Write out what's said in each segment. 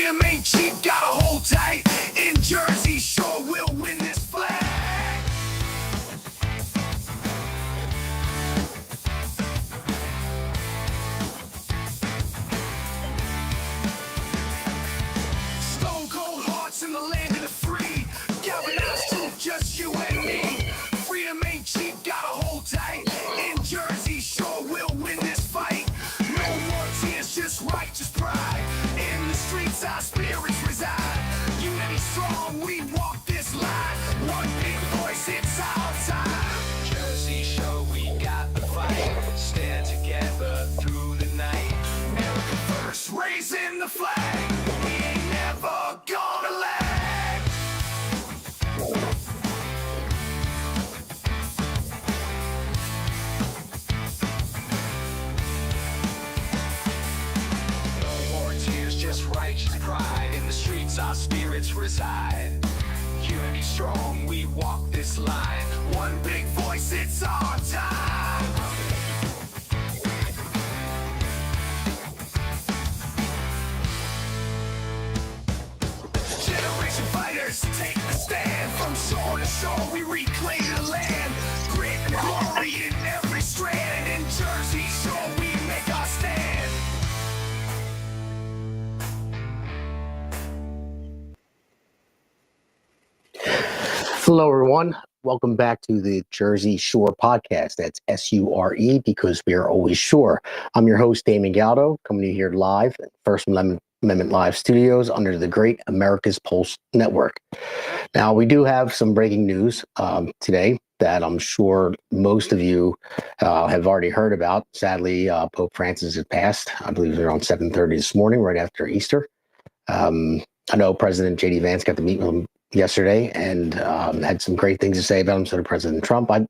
Freedom ain't cheap, gotta hold tight. In Jersey, sure we'll win this flag. Stone cold hearts in the land of the free. Galvanized truth, just you and me. Freedom ain't cheap, gotta hold tight. In Jersey, sure we'll win this fight. No more tears, just righteous pride. In the streets, our spirits reside. Unity strong, we walk this line. One big voice, it's our time. Jersey, show we got the fight. Stand together through the night. America first, raising the flag. We ain't never gonna lag. No more tears, just righteous pride. In the streets, our spirits reside. Unity strong, we walk this line. One big voice, it's our time. Generation fighters take the stand. From shore to shore, we reclaim the land. Grit and glory in every strand. In Jersey, sure we make our stand. Hello, everyone. Welcome back to the Jersey Shore podcast. That's SURE because we are always sure. I'm your host, Damon Galdo, coming to you here live at First Amendment Live Studios under the Great America's Pulse Network. Now, we do have some breaking news today that I'm sure most of you have already heard about. Sadly, Pope Francis has passed. I believe it was around 7:30 this morning, right after Easter. I know President J.D. Vance got to meet with him yesterday and had some great things to say about him. So did President Trump. I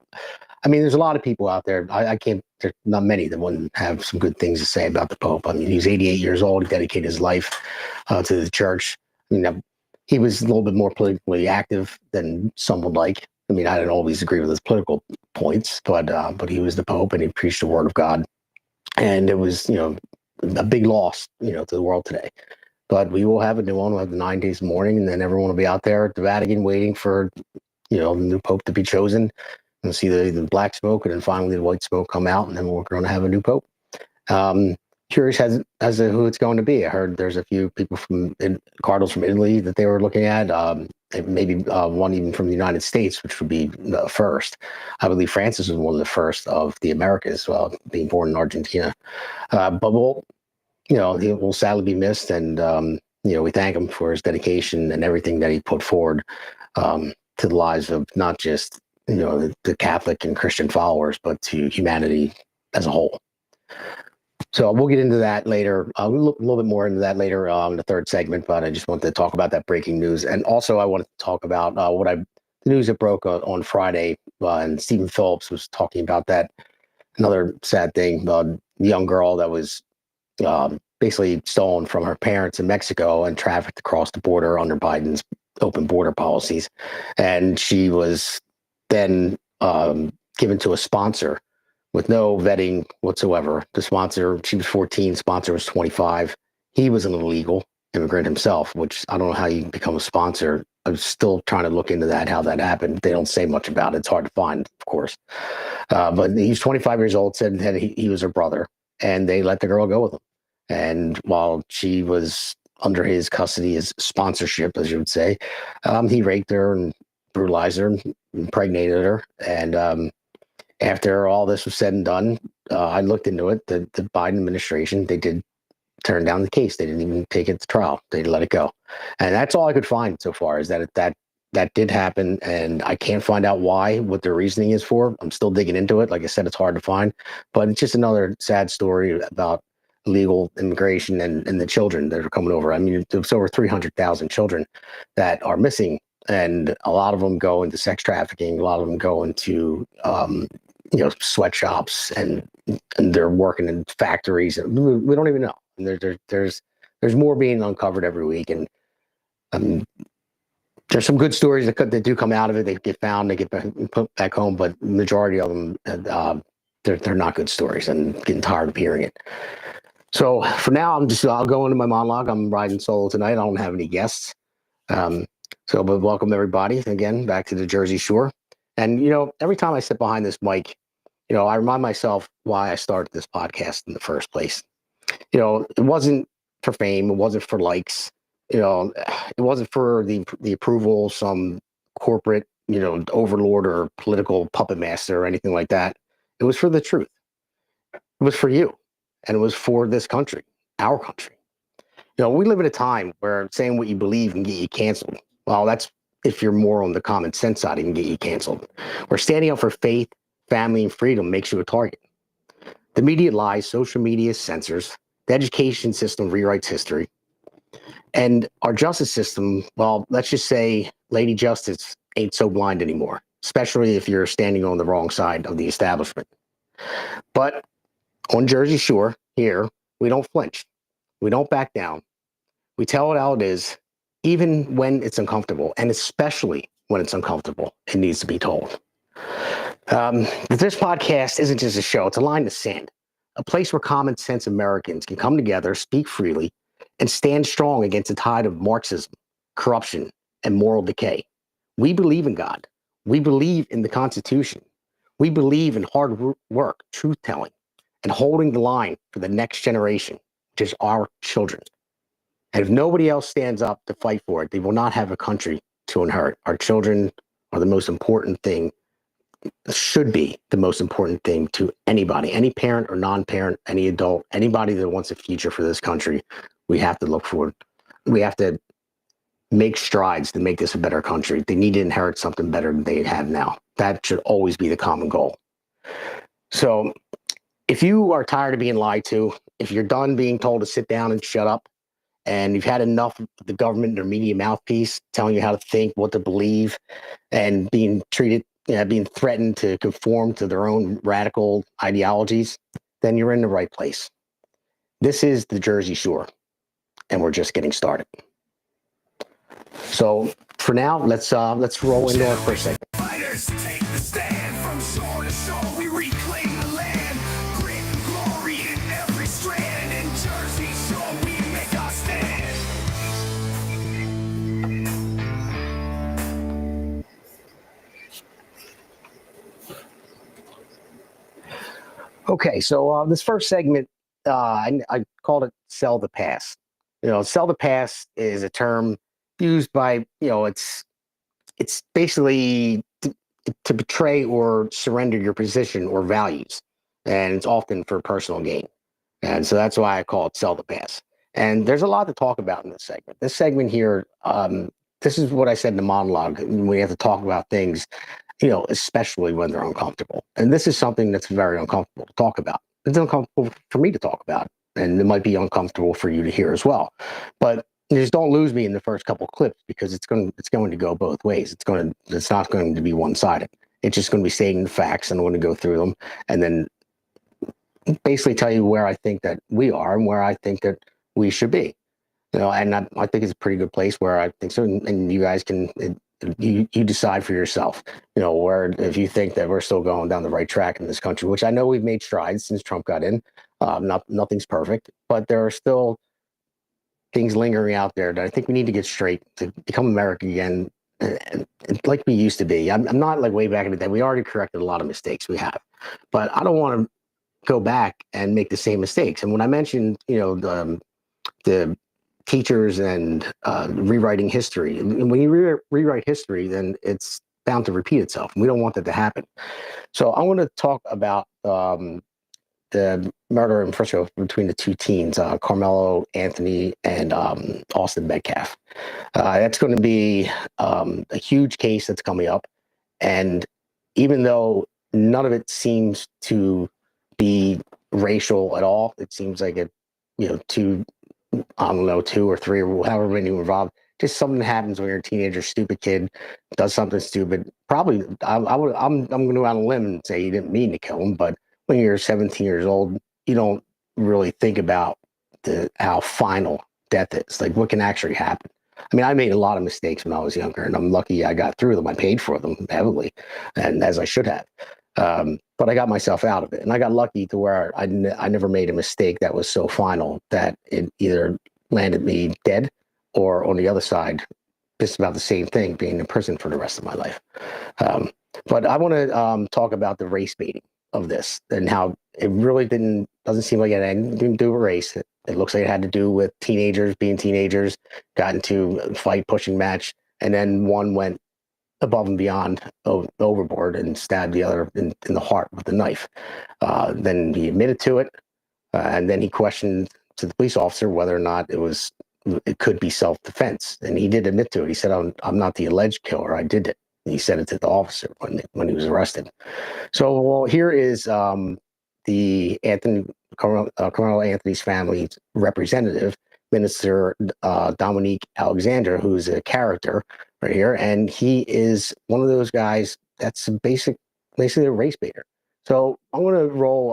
mean, there's a lot of people out there. I can't, there's not many that wouldn't have some good things to say about the Pope. I mean, he's 88 years old. He dedicated his life to the church. I mean, he was a little bit more politically active than some would like. I mean, I don't always agree with his political points, but he was the Pope and he preached the word of God. And it was, a big loss, to the world today. But we will have a new one. We'll have the 9 days mourning, and then everyone will be out there at the Vatican waiting for, the new Pope to be chosen. We'll see the black smoke, and then finally the white smoke come out, and then we're going to have a new Pope. Curious as to who it's going to be. I heard there's a few people cardinals from Italy that they were looking at. Maybe one even from the United States, which would be the first. I believe Francis was one of the first of the Americas, being born in Argentina. But he will sadly be missed, and we thank him for his dedication and everything that he put forward to the lives of not just the Catholic and Christian followers, but to humanity as a whole. So we'll get into that later. We'll look a little bit more into that later in the third segment, but I just wanted to talk about that breaking news, and also I wanted to talk about the news that broke on Friday, and Stephen Phillips was talking about that. Another sad thing, a young girl that was basically stolen from her parents in Mexico and trafficked across the border under Biden's open border policies. And she was then given to a sponsor with no vetting whatsoever. The sponsor, she was 14, sponsor was 25. He was an illegal immigrant himself, which I don't know how you become a sponsor. I'm still trying to look into that, how that happened. They don't say much about it. It's hard to find, of course. But he's 25 years old, said that he was her brother, and they let the girl go with him. And while she was under his custody, his sponsorship, as you would say, he raped her and brutalized her and impregnated her. And after all this was said and done, I looked into it. The Biden administration, they did turn down the case. They didn't even take it to trial. They let it go. And that's all I could find so far, is that did happen. And I can't find out what their reasoning is for. I'm still digging into it. Like I said, it's hard to find. But it's just another sad story about illegal immigration and the children that are coming over. I mean, there's over 300,000 children that are missing, and a lot of them go into sex trafficking. A lot of them go into, sweatshops, and they're working in factories. And we don't even know. And there's more being uncovered every week. And there's some good stories that do come out of it. They get found, they get put back home, but the majority of them, they're not good stories, and getting tired of hearing it. So for now, I'll go into my monologue. I'm riding solo tonight. I don't have any guests. Um, but welcome everybody again back to the Jersey Shore. And, every time I sit behind this mic, I remind myself why I started this podcast in the first place. It wasn't for fame. It wasn't for likes. It wasn't for the approval of some corporate, overlord or political puppet master or anything like that. It was for the truth. It was for you. And it was for this country, our country. We live in a time where saying what you believe can get you canceled. Well, that's if you're more on the common sense side, it can get you canceled. Where standing up for faith, family, and freedom makes you a target. The media lies, social media censors, the education system rewrites history, and our justice system, well, let's just say Lady Justice ain't so blind anymore, especially if you're standing on the wrong side of the establishment. But on Jersey Shore, here, we don't flinch. We don't back down. We tell it how it is, even when it's uncomfortable, and especially when it's uncomfortable, it needs to be told. This podcast isn't just a show, it's a line in the sand, a place where common sense Americans can come together, speak freely, and stand strong against the tide of Marxism, corruption, and moral decay. We believe in God. We believe in the Constitution. We believe in hard work, truth-telling, and holding the line for the next generation, which is our children. And if nobody else stands up to fight for it, they will not have a country to inherit. Our children are the most important thing, should be the most important thing to anybody, any parent or non-parent, any adult, anybody that wants a future for this country. We have to look forward. We have to make strides to make this a better country. They need to inherit something better than they have now. That should always be the common goal. So if you are tired of being lied to, if you're done being told to sit down and shut up, and you've had enough of the government and their media mouthpiece telling you how to think, what to believe, and being threatened to conform to their own radical ideologies, then you're in the right place. This is the Jersey Shore, and we're just getting started. So for now, let's roll into our first segment. Fighters take the stand from shore to shore. We reclaim the land, grit and glory in every strand. In Jersey Shore, we make our stand. Okay, so this first segment, I called it "Sell the Past." Sell the past is a term used by it's basically to betray or surrender your position or values, and it's often for personal gain. And so that's why I call it "Sell the Past." And there's a lot to talk about in this segment. This segment here, this is what I said in the monologue. We have to talk about things, especially when they're uncomfortable. And this is something that's very uncomfortable to talk about. It's uncomfortable for me to talk about, and it might be uncomfortable for you to hear as well. But just don't lose me in the first couple clips, because it's going to go both ways. It's not going to be one-sided. It's just going to be stating the facts, and I'm going to go through them, and then basically tell you where I think that we are and where I think that we should be. And I think it's a pretty good place where I think so, and you guys can. You decide for yourself, where if you think that we're still going down the right track in this country, which I know we've made strides since Trump got in. Nothing's perfect, but there are still things lingering out there that I think we need to get straight to become America again, and like we used to be. I'm not like way back in the day. We already corrected a lot of mistakes we have, but I don't want to go back and make the same mistakes. And when I mentioned, the teachers and rewriting history. And when you rewrite history, then it's bound to repeat itself. We don't want that to happen. So I want to talk about the murder in Frisco between the two teens, Carmelo Anthony and Austin Metcalf. That's going to be a huge case that's coming up. And even though none of it seems to be racial at all, it seems like two or three or however many were involved. Just something happens when you're a teenager, stupid kid does something stupid. Probably, I'm going to go out on a limb and say he didn't mean to kill him, but when you're 17 years old, you don't really think about how final death is, like what can actually happen. I mean, I made a lot of mistakes when I was younger, and I'm lucky I got through them. I paid for them heavily, and as I should have. but I got myself out of it, and I got lucky to where I never made a mistake that was so final that it either landed me dead or on the other side, just about the same thing, being in prison for the rest of my life. Um, but I want to talk about the race baiting of this and how it really doesn't seem like it had anything to do with race. It looks like it had to do with teenagers being teenagers, got into a fight pushing match, and then one went above and beyond overboard and stabbed the other in the heart with a knife. Then he admitted to it, and then he questioned to the police officer whether or not it could be self-defense, and he did admit to it. He said, "I'm not the alleged killer. I did it." And he said it to the officer when he was arrested. So well, here is the Colonel Anthony's family's representative, Minister Dominique Alexander, who's a character right here, and he is one of those guys that's basically a race baiter. So I'm going to roll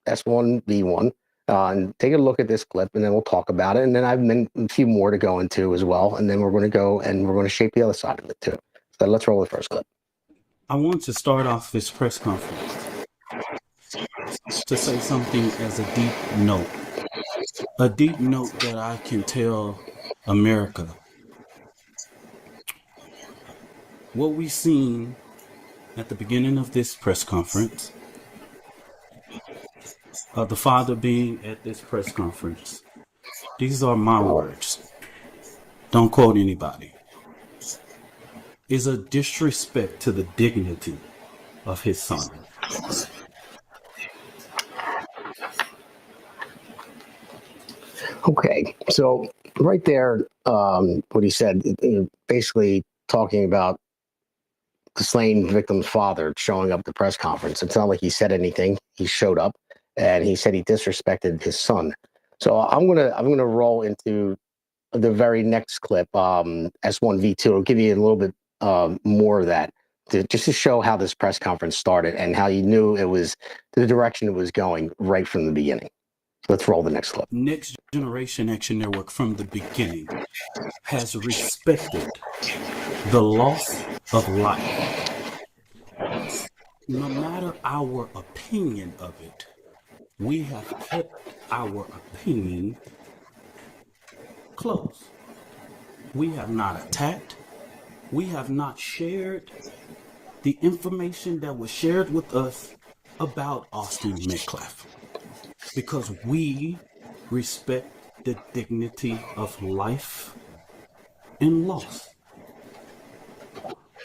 S1V1 and take a look at this clip, and then we'll talk about it. And then I've a few more to go into as well, and then we're going to go and we're going to shape the other side of it too. So let's roll the first clip. I want to start off this press conference to say something as a deep note that I can tell America. What we seen at the beginning of this press conference, the father being at this press conference, these are my words, don't quote anybody, is a disrespect to the dignity of his son. Okay, so right there, what he said, basically talking about the slain victim's father showing up at the press conference. It's not like he said anything. He showed up, and he said he disrespected his son. So I'm gonna roll into the very next clip, S1V2. I'll give you a little bit more of that, just to show how this press conference started and how you knew it was the direction it was going right from the beginning. Let's roll the next clip. Next Generation Action Network from the beginning has respected the loss of life. No matter our opinion of it, we have kept our opinion close. We have not attacked. We have not shared the information that was shared with us about Austin Metcalf, because we respect the dignity of life and loss.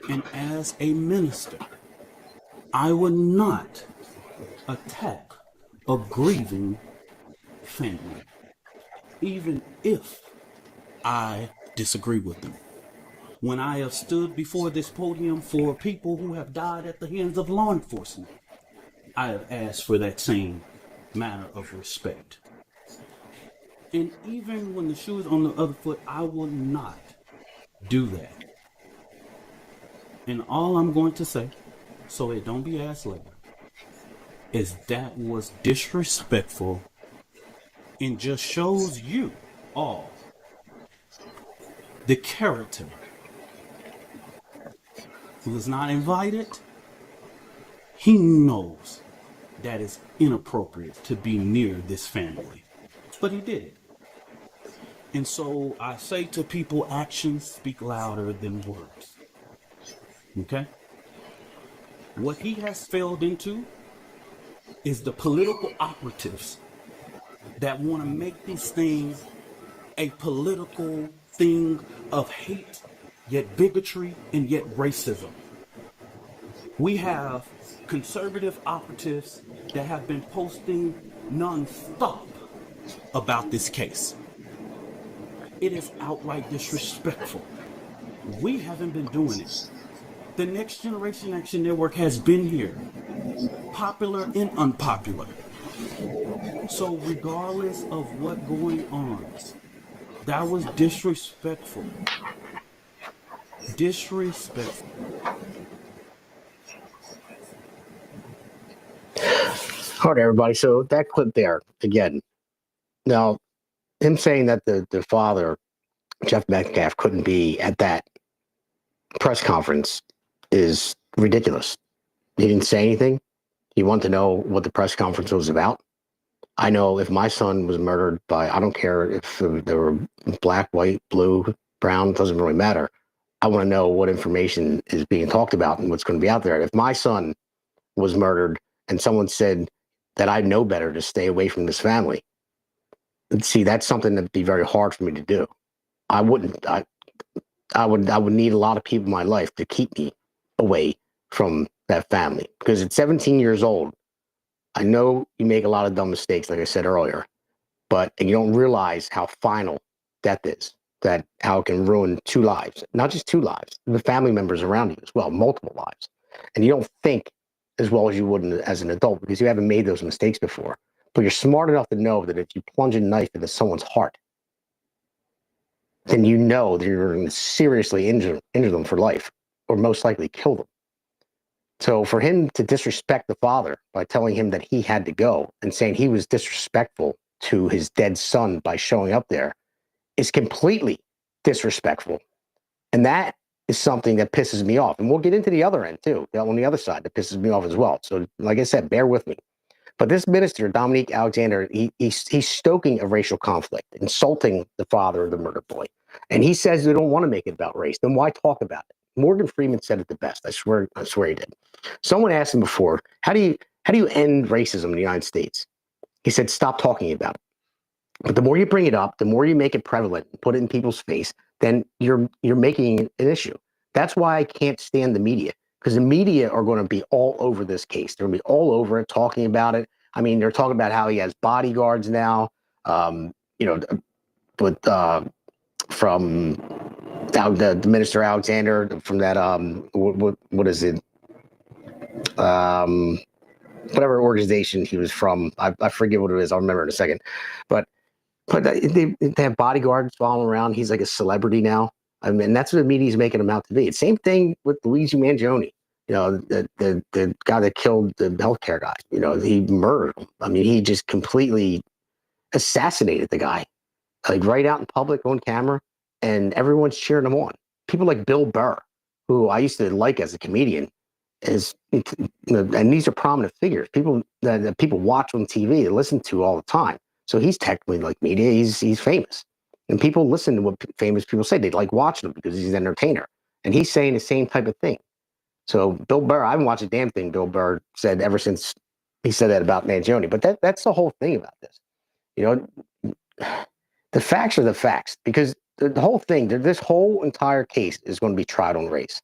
And as a minister, I would not attack a grieving family, even if I disagree with them. When I have stood before this podium for people who have died at the hands of law enforcement, I have asked for that same manner of respect. And even when the shoe is on the other foot, I will not do that. And all I'm going to say, so it don't be asked later, is that was disrespectful and just shows you all the character who is not invited. He knows that it's inappropriate to be near this family, but he did it. And so I say to people, actions speak louder than words. Okay? What he has failed into is the political operatives that want to make these things a political thing of hate, yet bigotry, and yet racism. We have conservative operatives that have been posting non-stop about this case. It is outright disrespectful. We haven't been doing it. The Next Generation Action Network has been here, popular and unpopular. So regardless of what going on, that was disrespectful. Disrespectful. All right, everybody. So that clip there, again, now him saying that the father, Jeff Metcalf, couldn't be at that press conference is ridiculous. He didn't say anything. He wanted to know what the press conference was about. I know if my son was murdered by, I don't care if they were black, white, blue, brown, doesn't really matter. I want to know what information is being talked about and what's going to be out there. If my son was murdered and someone said that I know better to stay away from this family, see, that's something that'd be very hard for me to do. I wouldn't. I would need a lot of people in my life to keep me away from that family because at 17 years old, I know you make a lot of dumb mistakes, like I said earlier, but you don't realize how final death is, that how it can ruin two lives, not just two lives, the family members around you as well, multiple lives. And you don't think as well as you would as an adult because you haven't made those mistakes before. But you're smart enough to know that if you plunge a knife into someone's heart, then you know that you're going to seriously injure them for life or most likely kill them. So for him to disrespect the father by telling him that he had to go and saying he was disrespectful to his dead son by showing up there is completely disrespectful. And that is something that pisses me off. And we'll get into the other end too, on the other side that pisses me off as well. So like I said, bear with me. But this minister, Dominique Alexander, he's stoking a racial conflict, insulting the father of the murdered boy. And he says they don't want to make it about race. Then why talk about it? Morgan Freeman said it the best. I swear he did. Someone asked him before, how do you end racism in the United States? He said, stop talking about it. But the more you bring it up, the more you make it prevalent and put it in people's face, then you're making an issue. That's why I can't stand the media, because the media are going to be all over this case. They're going to be all over it, talking about it. I mean, they're talking about how he has bodyguards now, from the Minister Alexander from that, what is it? Whatever organization he was from. I forget what it is. I'll remember in a second. But they have bodyguards following around. He's like a celebrity now. I mean, that's what the media's making him out to be. It's same thing with Luigi Mangione. The guy that killed the healthcare guy. He murdered him. I mean, he just completely assassinated the guy, like right out in public on camera, and everyone's cheering him on. People like Bill Burr, who I used to like as a comedian, and these are prominent figures. People that people watch on TV, they listen to all the time. So he's technically like media. He's famous, and people listen to what famous people say. They like watching him because he's an entertainer, and he's saying the same type of thing. So Bill Burr, I haven't watched a damn thing Bill Burr said ever since he said that about Mangione. But that's the whole thing about this. The facts are the facts, because the whole thing, this whole entire case is going to be tried on race.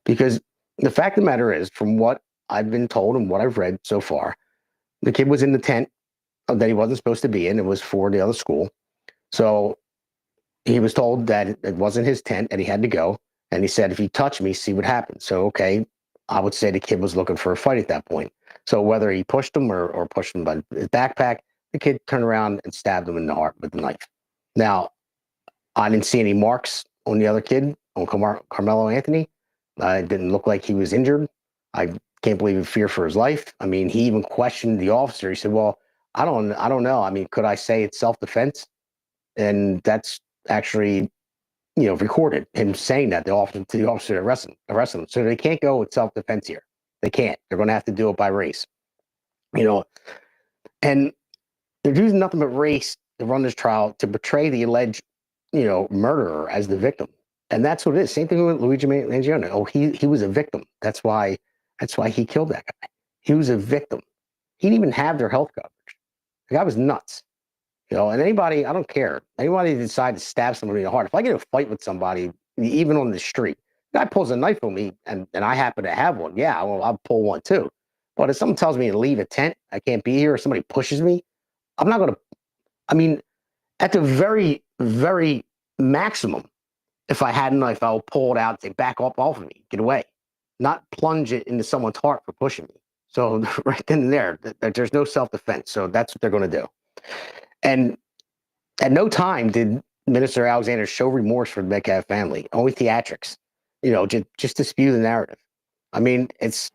Because the fact of the matter is, from what I've been told and what I've read so far, the kid was in the tent that he wasn't supposed to be in. It was for the other school. So he was told that it wasn't his tent and he had to go. And he said, if you touch me, see what happens. So, okay, I would say the kid was looking for a fight at that point. So whether he pushed him or pushed him by his backpack, the kid turned around and stabbed him in the heart with the knife. Now, I didn't see any marks on the other kid, on Carmelo Anthony. It didn't look like he was injured. I can't believe he feared for his life. I mean, he even questioned the officer. He said, well, I don't know. I mean, could I say it's self-defense? And that's actually, recorded, him saying that to the officer that arrested him. So they can't go with self-defense here. They can't. They're going to have to do it by race. And they're using nothing but race to run this trial to portray the alleged, murderer as the victim. And that's what it is. Same thing with Luigi Mangione. Oh, he was a victim. That's why he killed that guy. He was a victim. He didn't even have their health coverage. The guy was nuts. And anybody, I don't care. Anybody that decides to stab somebody in the heart. If I get in a fight with somebody, even on the street, the guy pulls a knife on me and I happen to have one. Yeah, well, I'll pull one too. But if someone tells me to leave a tent, I can't be here, or somebody pushes me, I'm not going to, I mean, at the very, very maximum, if I had a knife, I would pull it out and say, back off of me, get away, not plunge it into someone's heart for pushing me. So right then and there, there's no self-defense. So that's what they're going to do. And at no time did Minister Alexander show remorse for the Metcalf family, only theatrics, just to spew the narrative. I mean, it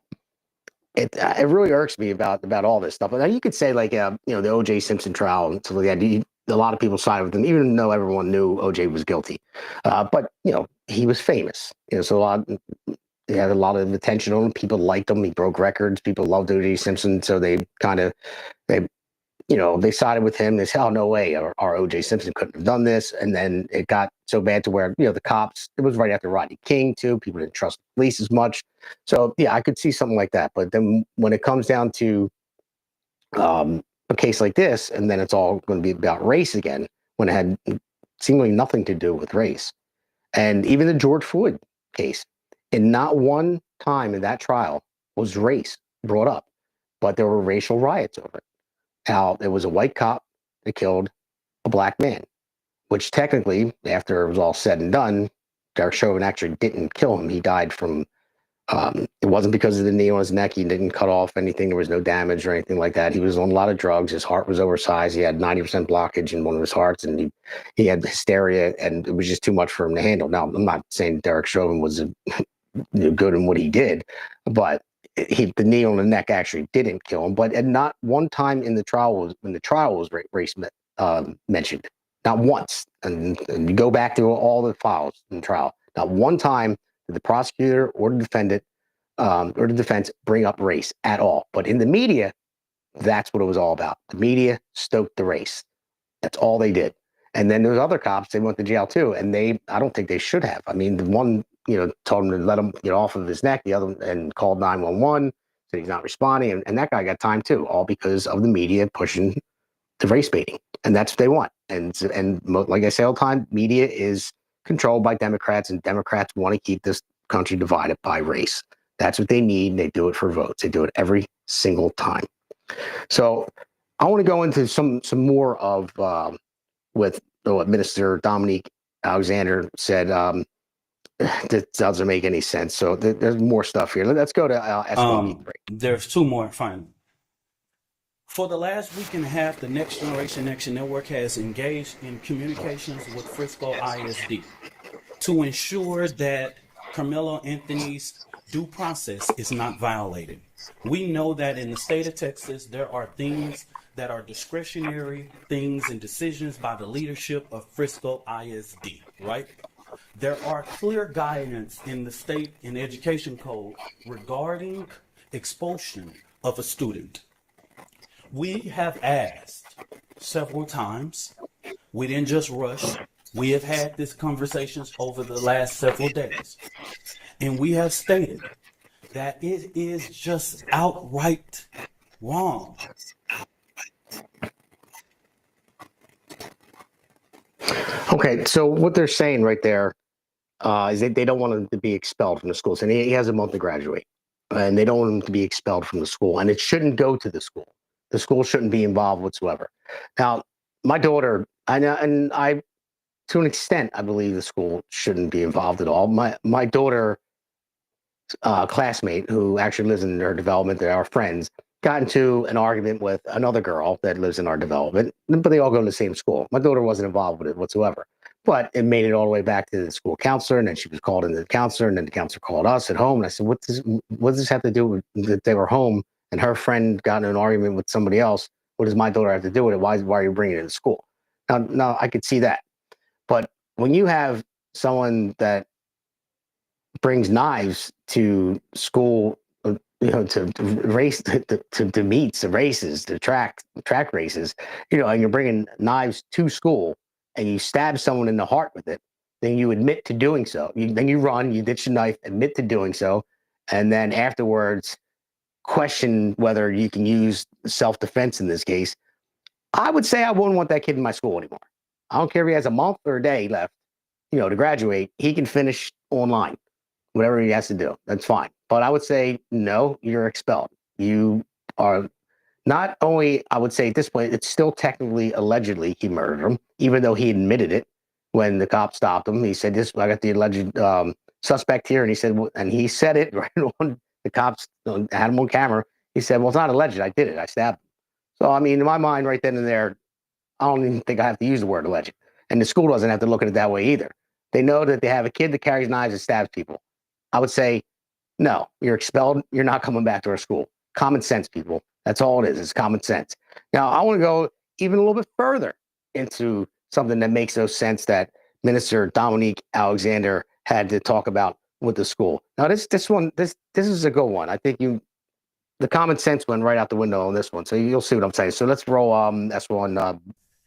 really irks me about all this stuff. Now you could say like, the O.J. Simpson trial and stuff like that. A lot of people sided with him, even though everyone knew O.J. was guilty. But he was famous. So a lot He had a lot of attention on him. People liked him. He broke records. People loved O.J. Simpson. So they they sided with him. They said, oh, no way. Our O.J. Simpson couldn't have done this. And then it got so bad to where, the cops, it was right after Rodney King, too. People didn't trust the police as much. So, yeah, I could see something like that. But then when it comes down to a case like this, and then it's all going to be about race again, when it had seemingly nothing to do with race. And even the George Floyd case, in not one time in that trial was race brought up, but there were racial riots over it. How it was a white cop that killed a black man, which technically, after it was all said and done, Derek Chauvin actually didn't kill him. He died from, it wasn't because of the knee on his neck. He didn't cut off anything. There was no damage or anything like that. He was on a lot of drugs. His heart was oversized. He had 90% blockage in one of his hearts, and he had hysteria, and it was just too much for him to handle. Now, I'm not saying Derek Chauvin was good in what he did, but the knee on the neck actually didn't kill him. But at not one time in the trial was race mentioned, not once. And you go back to all the files in the trial, not one time did the prosecutor or the defendant or the defense bring up race at all. But in the media, that's what it was all about. The media stoked the race. That's all they did. And then those other cops, they went to jail too. And I don't think they should have. I mean, the one, told him to let him get off of his neck, the other, and called 911, said he's not responding. And that guy got time too, all because of the media pushing the race baiting. And that's what they want. And like I say all the time, media is controlled by Democrats, and Democrats want to keep this country divided by race. That's what they need. And they do it for votes. They do it every single time. So I want to go into some more of with what Minister Dominique Alexander said. That doesn't make any sense. So there's more stuff here. Let's go to SB3. There's two more. Fine. For the last week and a half, the Next Generation Action Network has engaged in communications with Frisco ISD to ensure that Carmelo Anthony's due process is not violated. We know that in the state of Texas, there are things that are discretionary things and decisions by the leadership of Frisco ISD, right? There are clear guidance in the state and education code regarding expulsion of a student. We have asked several times. We didn't just rush. We have had these conversations over the last several days. And we have stated that it is just outright wrong. Okay, so what they're saying right there is that they don't want him to be expelled from the schools. And he has a month to graduate. And they don't want him to be expelled from the school. And it shouldn't go to the school. The school shouldn't be involved whatsoever. Now, my daughter, I know, and I, to an extent, I believe the school shouldn't be involved at all. My daughter, classmate who actually lives in our development, they're our friends, got into an argument with another girl that lives in our development, but they all go to the same school. My daughter wasn't involved with it whatsoever. But it made it all the way back to the school counselor, and then she was called into the counselor, and then the counselor called us at home. And I said, what does this have to do with that they were home and her friend got in an argument with somebody else? What does my daughter have to do with it? Why are you bringing it to school? Now, I could see that. But when you have someone that brings knives to school, to race, to meets, the races, the track races, and you're bringing knives to school and you stab someone in the heart with it, then you admit to doing so. Then you run, you ditch the knife, admit to doing so, and then afterwards question whether you can use self-defense in this case. I would say I wouldn't want that kid in my school anymore. I don't care if he has a month or a day left, to graduate. He can finish online, whatever he has to do. That's fine. But I would say, no, you're expelled. You are not only, I would say at this point, it's still technically, allegedly, he murdered him, even though he admitted it when the cop stopped him. He said, I got the alleged suspect here. And he said it right on the cops had him on camera. He said, well, it's not alleged. I did it. I stabbed him. So, I mean, in my mind right then and there, I don't even think I have to use the word alleged. And the school doesn't have to look at it that way either. They know that they have a kid that carries knives and stabs people. I would say, no, you're expelled. You're not coming back to our school. Common sense, people. That's all it is. It's common sense. Now, I want to go even a little bit further into something that makes no sense that Minister Dominique Alexander had to talk about with the school. Now this is a good one. I think the common sense went right out the window on this one. So you'll see what I'm saying. So let's roll S1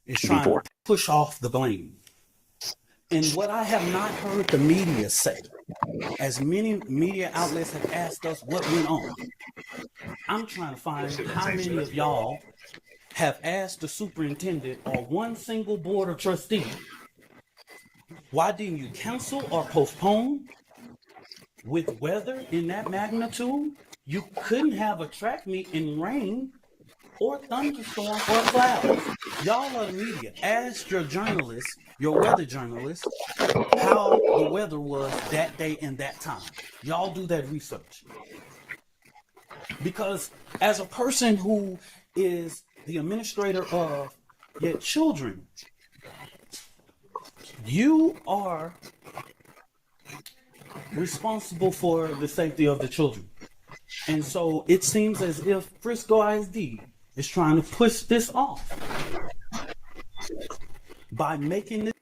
Is trying V4. to push off the blame. And what I have not heard the media say, as many media outlets have asked us what went on, I'm trying to find how many of y'all have asked the superintendent or one single board of trustees, why didn't you cancel or postpone? With weather in that magnitude, you couldn't have a track meet in rain or thunderstorm or clouds. Y'all are the media. Ask your journalists, your weather journalists, how the weather was that day and that time. Y'all do that research. Because as a person who is the administrator of your children, you are responsible for the safety of the children. And so it seems as if Frisco ISD is trying to push this off by making this.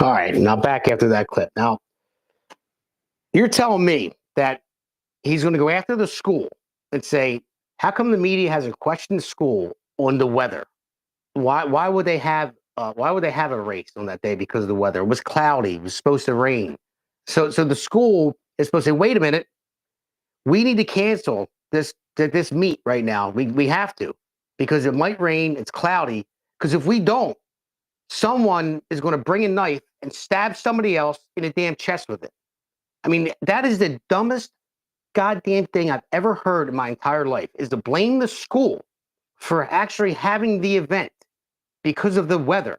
All right, now back after that clip. Now, you're telling me that he's going to go after the school and say, how come the media hasn't questioned the school on the weather? Why would they have a race on that day because of the weather? It was cloudy. It was supposed to rain. So the school is supposed to say, wait a minute, we need to cancel this meet right now. We have to, because it might rain. It's cloudy. Because if we don't, someone is going to bring a knife and stab somebody else in the damn chest with it. I mean, that is the dumbest goddamn thing I've ever heard in my entire life, is to blame the school for actually having the event because of the weather.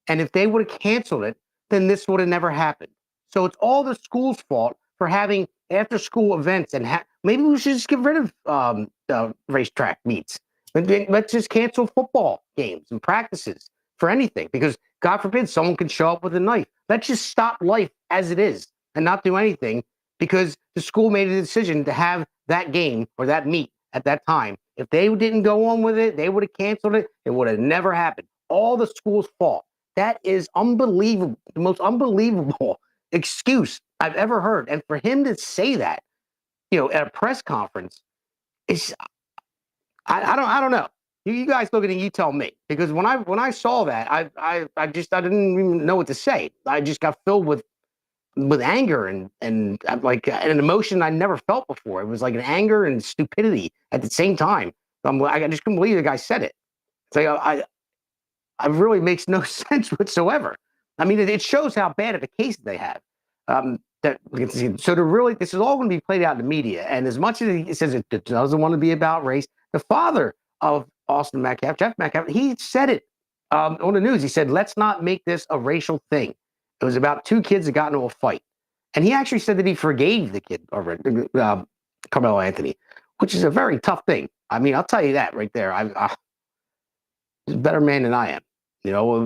And if they would have canceled it, then this would have never happened. So it's all the school's fault for having after-school events, and maybe we should just get rid of racetrack meets. Let's just cancel football games and practices for anything, because God forbid someone could show up with a knife. Let's just stop life as it is and not do anything, because the school made a decision to have that game or that meet at that time. If they didn't go on with it, they would have canceled it. It would have never happened. All the school's fault. That is unbelievable. The most unbelievable excuse I've ever heard. And for him to say that, at a press conference, is I don't know. You guys look at it and you tell me, because when I saw that, I didn't even know what to say. I just got filled with anger and like an emotion I never felt before. It was like an anger and stupidity at the same time. I just couldn't believe the guy said it. It's like it really makes no sense whatsoever. I mean, it shows how bad of a case they have. So this is all going to be played out in the media. And as much as he says it doesn't want to be about race, the father of Austin Metcalf, Jeff Metcalf, he said it on the news. He said, let's not make this a racial thing. It was about two kids that got into a fight. And he actually said that he forgave the kid already, Carmelo Anthony, which is a very tough thing. I mean, I'll tell you that right there. He's a better man than I am.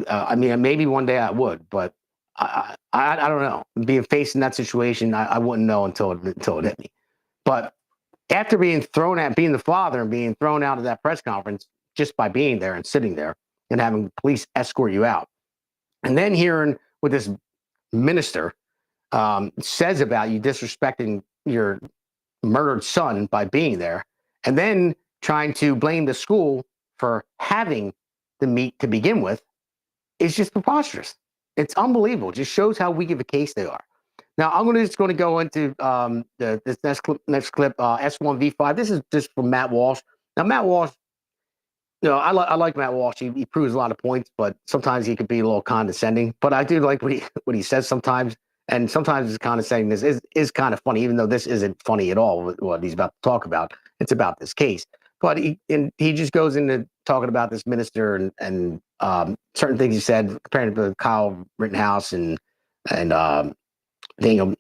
I mean, maybe one day I would, but I don't know. Being faced in that situation, I wouldn't know until it hit me. But after being the father and being thrown out of that press conference just by being there and sitting there and having police escort you out, and then hearing what this minister says about you disrespecting your murdered son by being there, and then trying to blame the school for having the meet to begin with, is just preposterous. It's unbelievable. It just shows how weak of a case they are. Now, I'm just going to go into this next clip, S1V5. This is just from Matt Walsh. Now, Matt Walsh, I like Matt Walsh. He proves a lot of points, but sometimes he could be a little condescending. But I do like what he says sometimes, and sometimes his condescendingness is kind of funny, even though this isn't funny at all, what he's about to talk about. It's about this case. But he just goes into talking about this minister and certain things he said, comparing to Kyle Rittenhouse and Daniel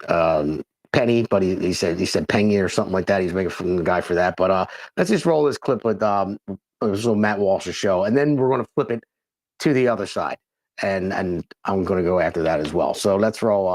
Penny, but he said Penny or something like that. He's making fun of the guy for that. But let's just roll this clip with Matt Walsh's show, and then we're going to flip it to the other side, and I'm going to go after that as well. So let's roll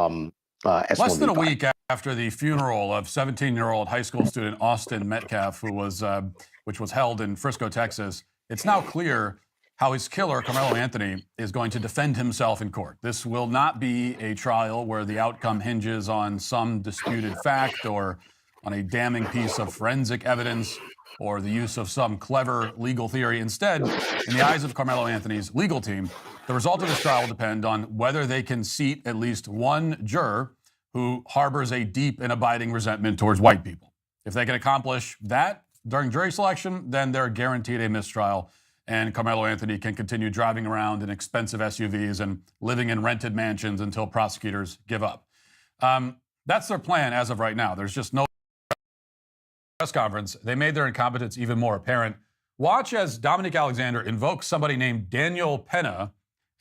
S1V5. Less than a week after the funeral of 17-year-old high school student Austin Metcalf, which was held in Frisco, Texas, it's now clear how his killer, Carmelo Anthony, is going to defend himself in court. This will not be a trial where the outcome hinges on some disputed fact or on a damning piece of forensic evidence or the use of some clever legal theory. Instead, in the eyes of Carmelo Anthony's legal team, the result of this trial will depend on whether they can seat at least one juror who harbors a deep and abiding resentment towards white people. If they can accomplish that during jury selection, then they're guaranteed a mistrial, and Carmelo Anthony can continue driving around in expensive SUVs and living in rented mansions until prosecutors give up. That's their plan as of right now. There's just no press conference. They made their incompetence even more apparent. Watch as Dominique Alexander invokes somebody named Daniel Penna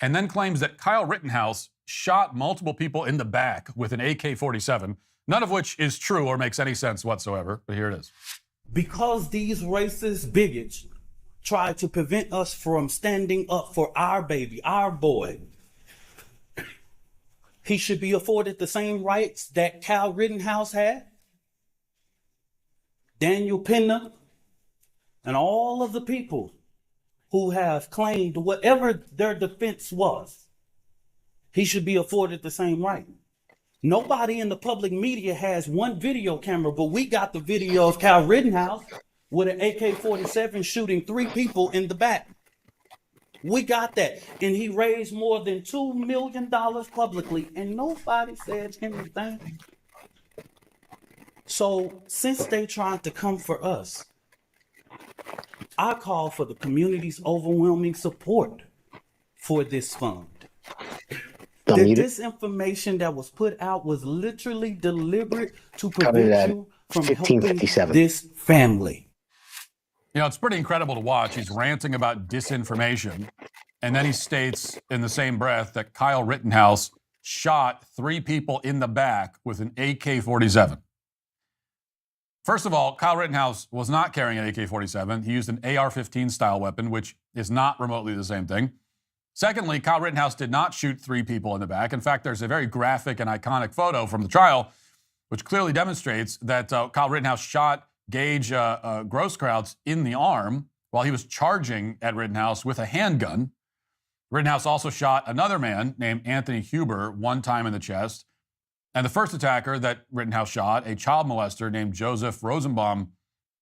and then claims that Kyle Rittenhouse shot multiple people in the back with an AK-47, none of which is true or makes any sense whatsoever. But here it is. Because these racist bigots try to prevent us from standing up for our baby, our boy, he should be afforded the same rights that Kyle Rittenhouse had, Daniel Penna, and all of the people who have claimed whatever their defense was. He should be afforded the same right. Nobody in the public media has one video camera, but we got the video of Kyle Rittenhouse with an AK-47 shooting 3 people in the back. We got that. And he raised more than $2 million publicly, and nobody said anything. So since they tried to come for us, I call for the community's overwhelming support for this fund. The disinformation that was put out was literally deliberate to prevent you from helping this family. You know, it's pretty incredible to watch. He's ranting about disinformation, and then he states in the same breath that Kyle Rittenhouse shot 3 people in the back with an AK-47. First of all, Kyle Rittenhouse was not carrying an AK-47. He used an AR-15 style weapon, which is not remotely the same thing. Secondly, Kyle Rittenhouse did not shoot 3 people in the back. In fact, there's a very graphic and iconic photo from the trial, which clearly demonstrates that Kyle Rittenhouse shot Gage Grosskreutz in the arm while he was charging at Rittenhouse with a handgun. Rittenhouse also shot another man named Anthony Huber 1 time in the chest. And the first attacker that Rittenhouse shot, a child molester named Joseph Rosenbaum,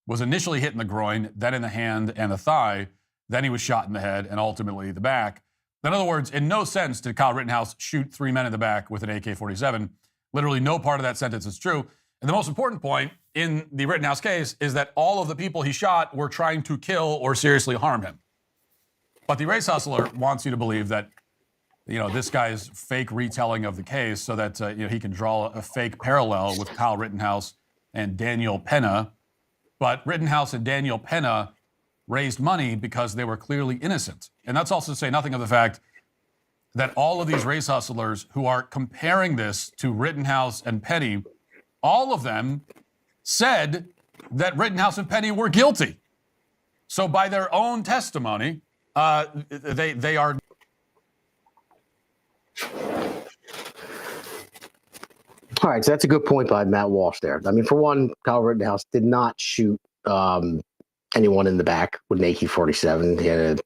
was initially hit in the groin, then in the hand and the thigh. Then he was shot in the head and ultimately the back. In other words, in no sense did Kyle Rittenhouse shoot 3 men in the back with an AK-47. Literally no part of that sentence is true. And the most important point in the Rittenhouse case is that all of the people he shot were trying to kill or seriously harm him. But the race hustler wants you to believe that, you know, this guy's fake retelling of the case so that he can draw a fake parallel with Kyle Rittenhouse and Daniel Penna. But Rittenhouse and Daniel Penna raised money because they were clearly innocent. And that's also to say nothing of the fact that all of these race hustlers who are comparing this to Rittenhouse and Penny, all of them said that Rittenhouse and Penny were guilty. So by their own testimony, they are. All right, so that's a good point by Matt Walsh there. I mean, for one, Kyle Rittenhouse did not shoot anyone in the back with an AK-47. He had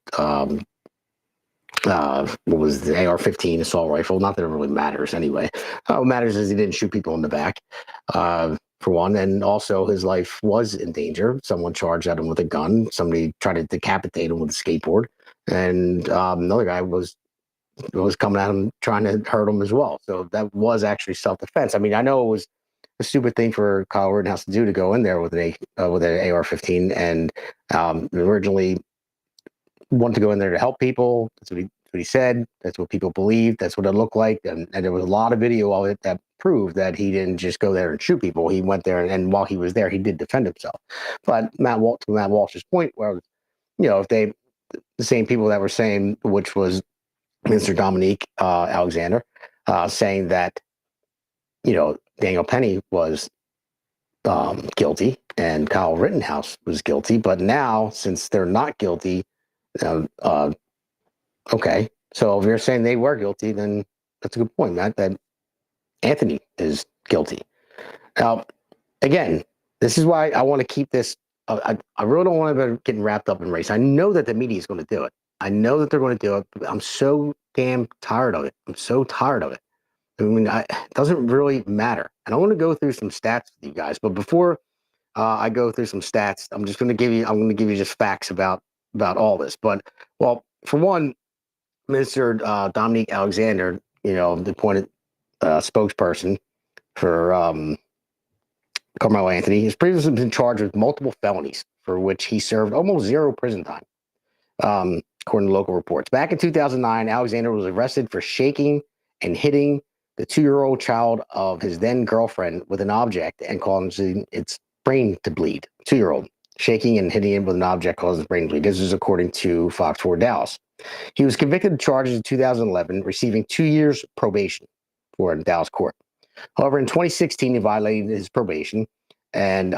what was the AR-15 assault rifle? Not that it really matters anyway. What matters is he didn't shoot people in the back, for one, and also his life was in danger. Someone charged at him with a gun. Somebody tried to decapitate him with a skateboard, and another guy was coming at him trying to hurt him as well. So that was actually self-defense. I mean, I know it was a stupid thing for Kyle Rittenhouse to do, to go in there with an AR-15, and originally wanted to go in there to help people. That's what he said. That's what people believed. That's what it looked like. And there was a lot of video of it that proved that he didn't just go there and shoot people. He went there, and while he was there, he did defend himself. But to Matt Walsh's point, where, if the same people that were saying, which was Mr. Dominique Alexander, saying that, Daniel Penny was guilty and Kyle Rittenhouse was guilty, but now since they're not guilty, okay. So if you're saying they were guilty, then that's a good point, Matt, that Anthony is guilty. Now, again, this is why I want to keep this. I really don't want to be getting wrapped up in race. I know that the media is going to do it. I know that they're going to do it, but I'm so damn tired of it. I'm so tired of it. I mean, it doesn't really matter. And I want to go through some stats with you guys, but before I go through some stats, I'm going to give you just facts about all this. But well, for one, Minister Dominique Alexander, the appointed spokesperson for Carmelo Anthony, has previously been charged with multiple felonies for which he served almost zero prison time, according to local reports. Back in 2009, Alexander was arrested for shaking and hitting the 2-year-old child of his then girlfriend with an object and causing its brain to bleed. 2-year-old shaking and hitting him with an object causing his brain to bleed. This is according to Fox 4 Dallas. He was convicted of charges in 2011, receiving 2 years probation for a Dallas court. However, in 2016, he violated his probation and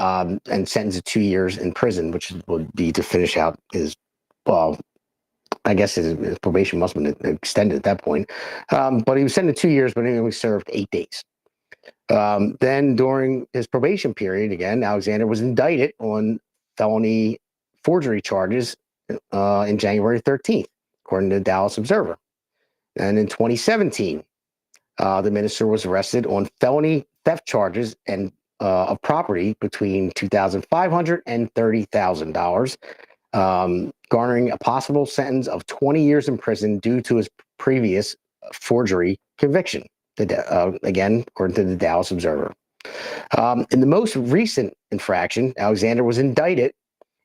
sentenced to 2 years in prison, which would be to finish out his, well, I guess his probation must have been extended at that point. But he was sentenced to 2 years, but he only served 8 days. Then during his probation period, again, Alexander was indicted on felony forgery charges in January 13th, according to the Dallas Observer. And in 2017, the minister was arrested on felony theft charges and of property between $2,500 and $30,000, garnering a possible sentence of 20 years in prison due to his previous forgery conviction. Again, according to the Dallas Observer. In the most recent infraction, Alexander was indicted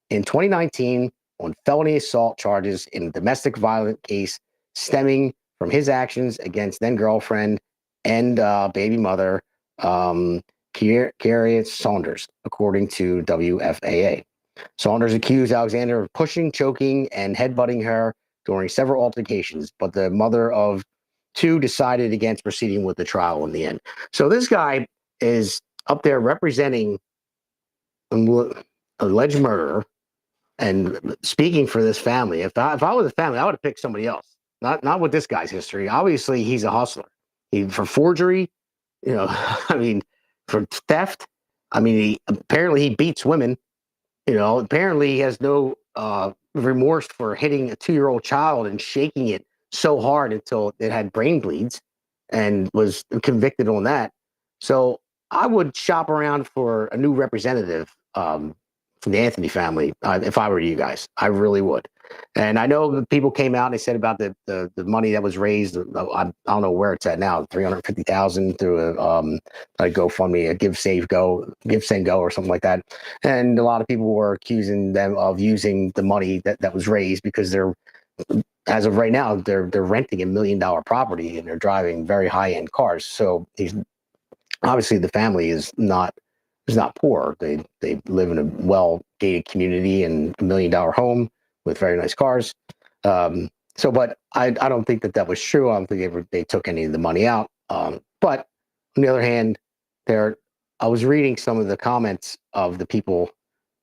in 2019 on felony assault charges in a domestic violence case stemming from his actions against then-girlfriend and baby mother, Kiera Saunders, according to WFAA. Saunders accused Alexander of pushing, choking, and headbutting her during several altercations, but the mother of 2 decided against proceeding with the trial in the end. So this guy is up there representing an alleged murderer and speaking for this family. If I was a family, I would have picked somebody else. Not with this guy's history. Obviously, he's a hustler. For forgery, I mean, for theft, I mean, apparently he beats women. Apparently he has no remorse for hitting a 2-year-old child and shaking it so hard until it had brain bleeds, and was convicted on that. So I would shop around for a new representative from the Anthony family if I were you guys. I really would. And I know that people came out and they said about the money that was raised. I don't know where it's at now, $350,000 through a GoFundMe, a Give Send Go or something like that. And a lot of people were accusing them of using the money that was raised because they're, as of right now, they're renting $1 million property and they're driving very high end cars. So obviously the family is not poor. They live in a well gated community and $1 million home with very nice cars. But I don't think that was true. I don't think they took any of the money out. But on the other hand, I was reading some of the comments of the people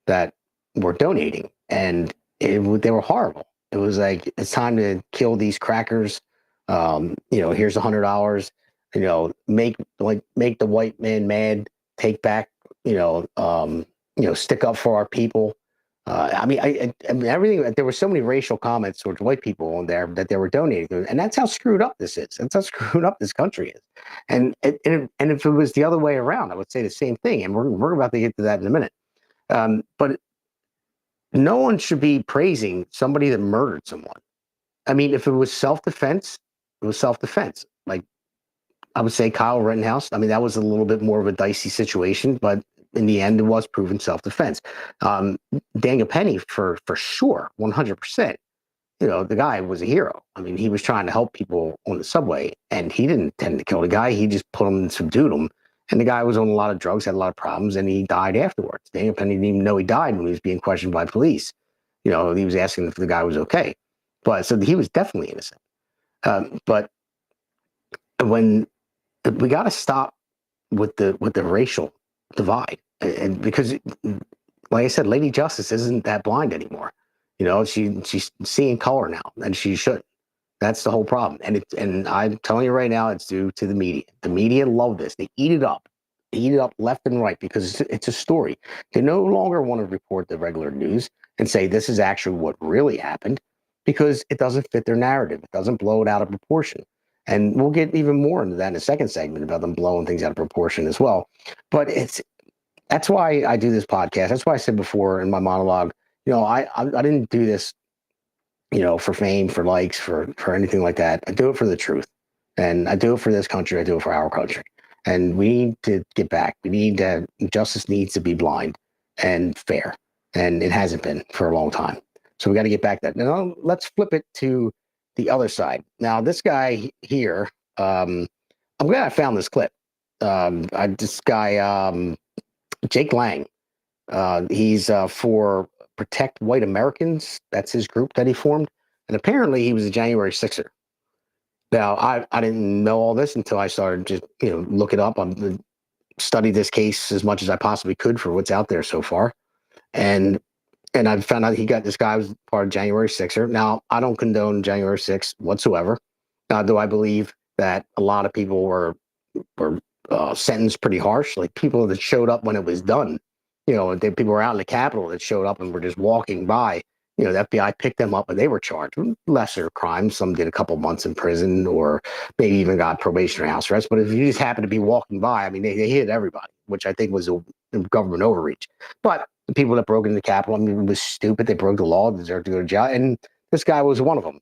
that were donating, and they were horrible. It was like, it's time to kill these crackers. Here's $100. Make the white man mad. Take back. Stick up for our people. I mean, everything. There were so many racial comments towards white people on there that they were donating, and that's how screwed up this is. That's how screwed up this country is. And if it was the other way around, I would say the same thing. And we're about to get to that in a minute. But no one should be praising somebody that murdered someone. I mean, if it was self-defense, it was self-defense. Like, I would say Kyle Rittenhouse. I mean, that was a little bit more of a dicey situation, but in the end, it was proven self-defense. Daniel Penny, for sure, 100%. The guy was a hero. I mean, he was trying to help people on the subway, and he didn't intend to kill the guy. He just put him and subdued him. And the guy was on a lot of drugs, had a lot of problems, and he died afterwards. Daniel Penny didn't even know he died when he was being questioned by police. He was asking if the guy was okay. But so he was definitely innocent. But when we got to stop with the racial divide, and because, like I said, Lady Justice isn't that blind anymore. She's seeing color now, and she shouldn't. That's the whole problem. And I'm telling you right now, it's due to the media. The media love this. They eat it up. They eat it up left and right because it's a story. They no longer want to report the regular news and say this is actually what really happened. because it doesn't fit their narrative. It doesn't blow it out of proportion. And we'll get even more into that in the second segment about them blowing things out of proportion as well. But that's why I do this podcast. That's why I said before in my monologue, I didn't do this, for fame, for likes, for anything like that. I do it for the truth. And I do it for this country. I do it for our country. And we need to get back. Justice needs to be blind and fair. And it hasn't been for a long time. So we got to get back that. Now let's flip it to the other side. Now, this guy here, I'm glad I found this clip. Jake Lang, he's for Protect White Americans. That's his group that he formed. And apparently he was a January 6er. Now, I didn't know all this until I started just, look it up. Study this case as much as I possibly could for what's out there so far. And I found out this guy was part of January 6er. Now, I don't condone January 6th whatsoever. Do I believe that a lot of people were sentenced pretty harsh, like people that showed up when it was done. People were out in the Capitol that showed up and were just walking by. The FBI picked them up and they were charged with lesser crimes. Some did a couple months in prison or maybe even got probationary house arrest. But if you just happen to be walking by, I mean, they hit everybody, which I think was a government overreach. But the people that broke into the Capitol, I mean, it was stupid. They broke the law, deserved to go to jail. And this guy was one of them,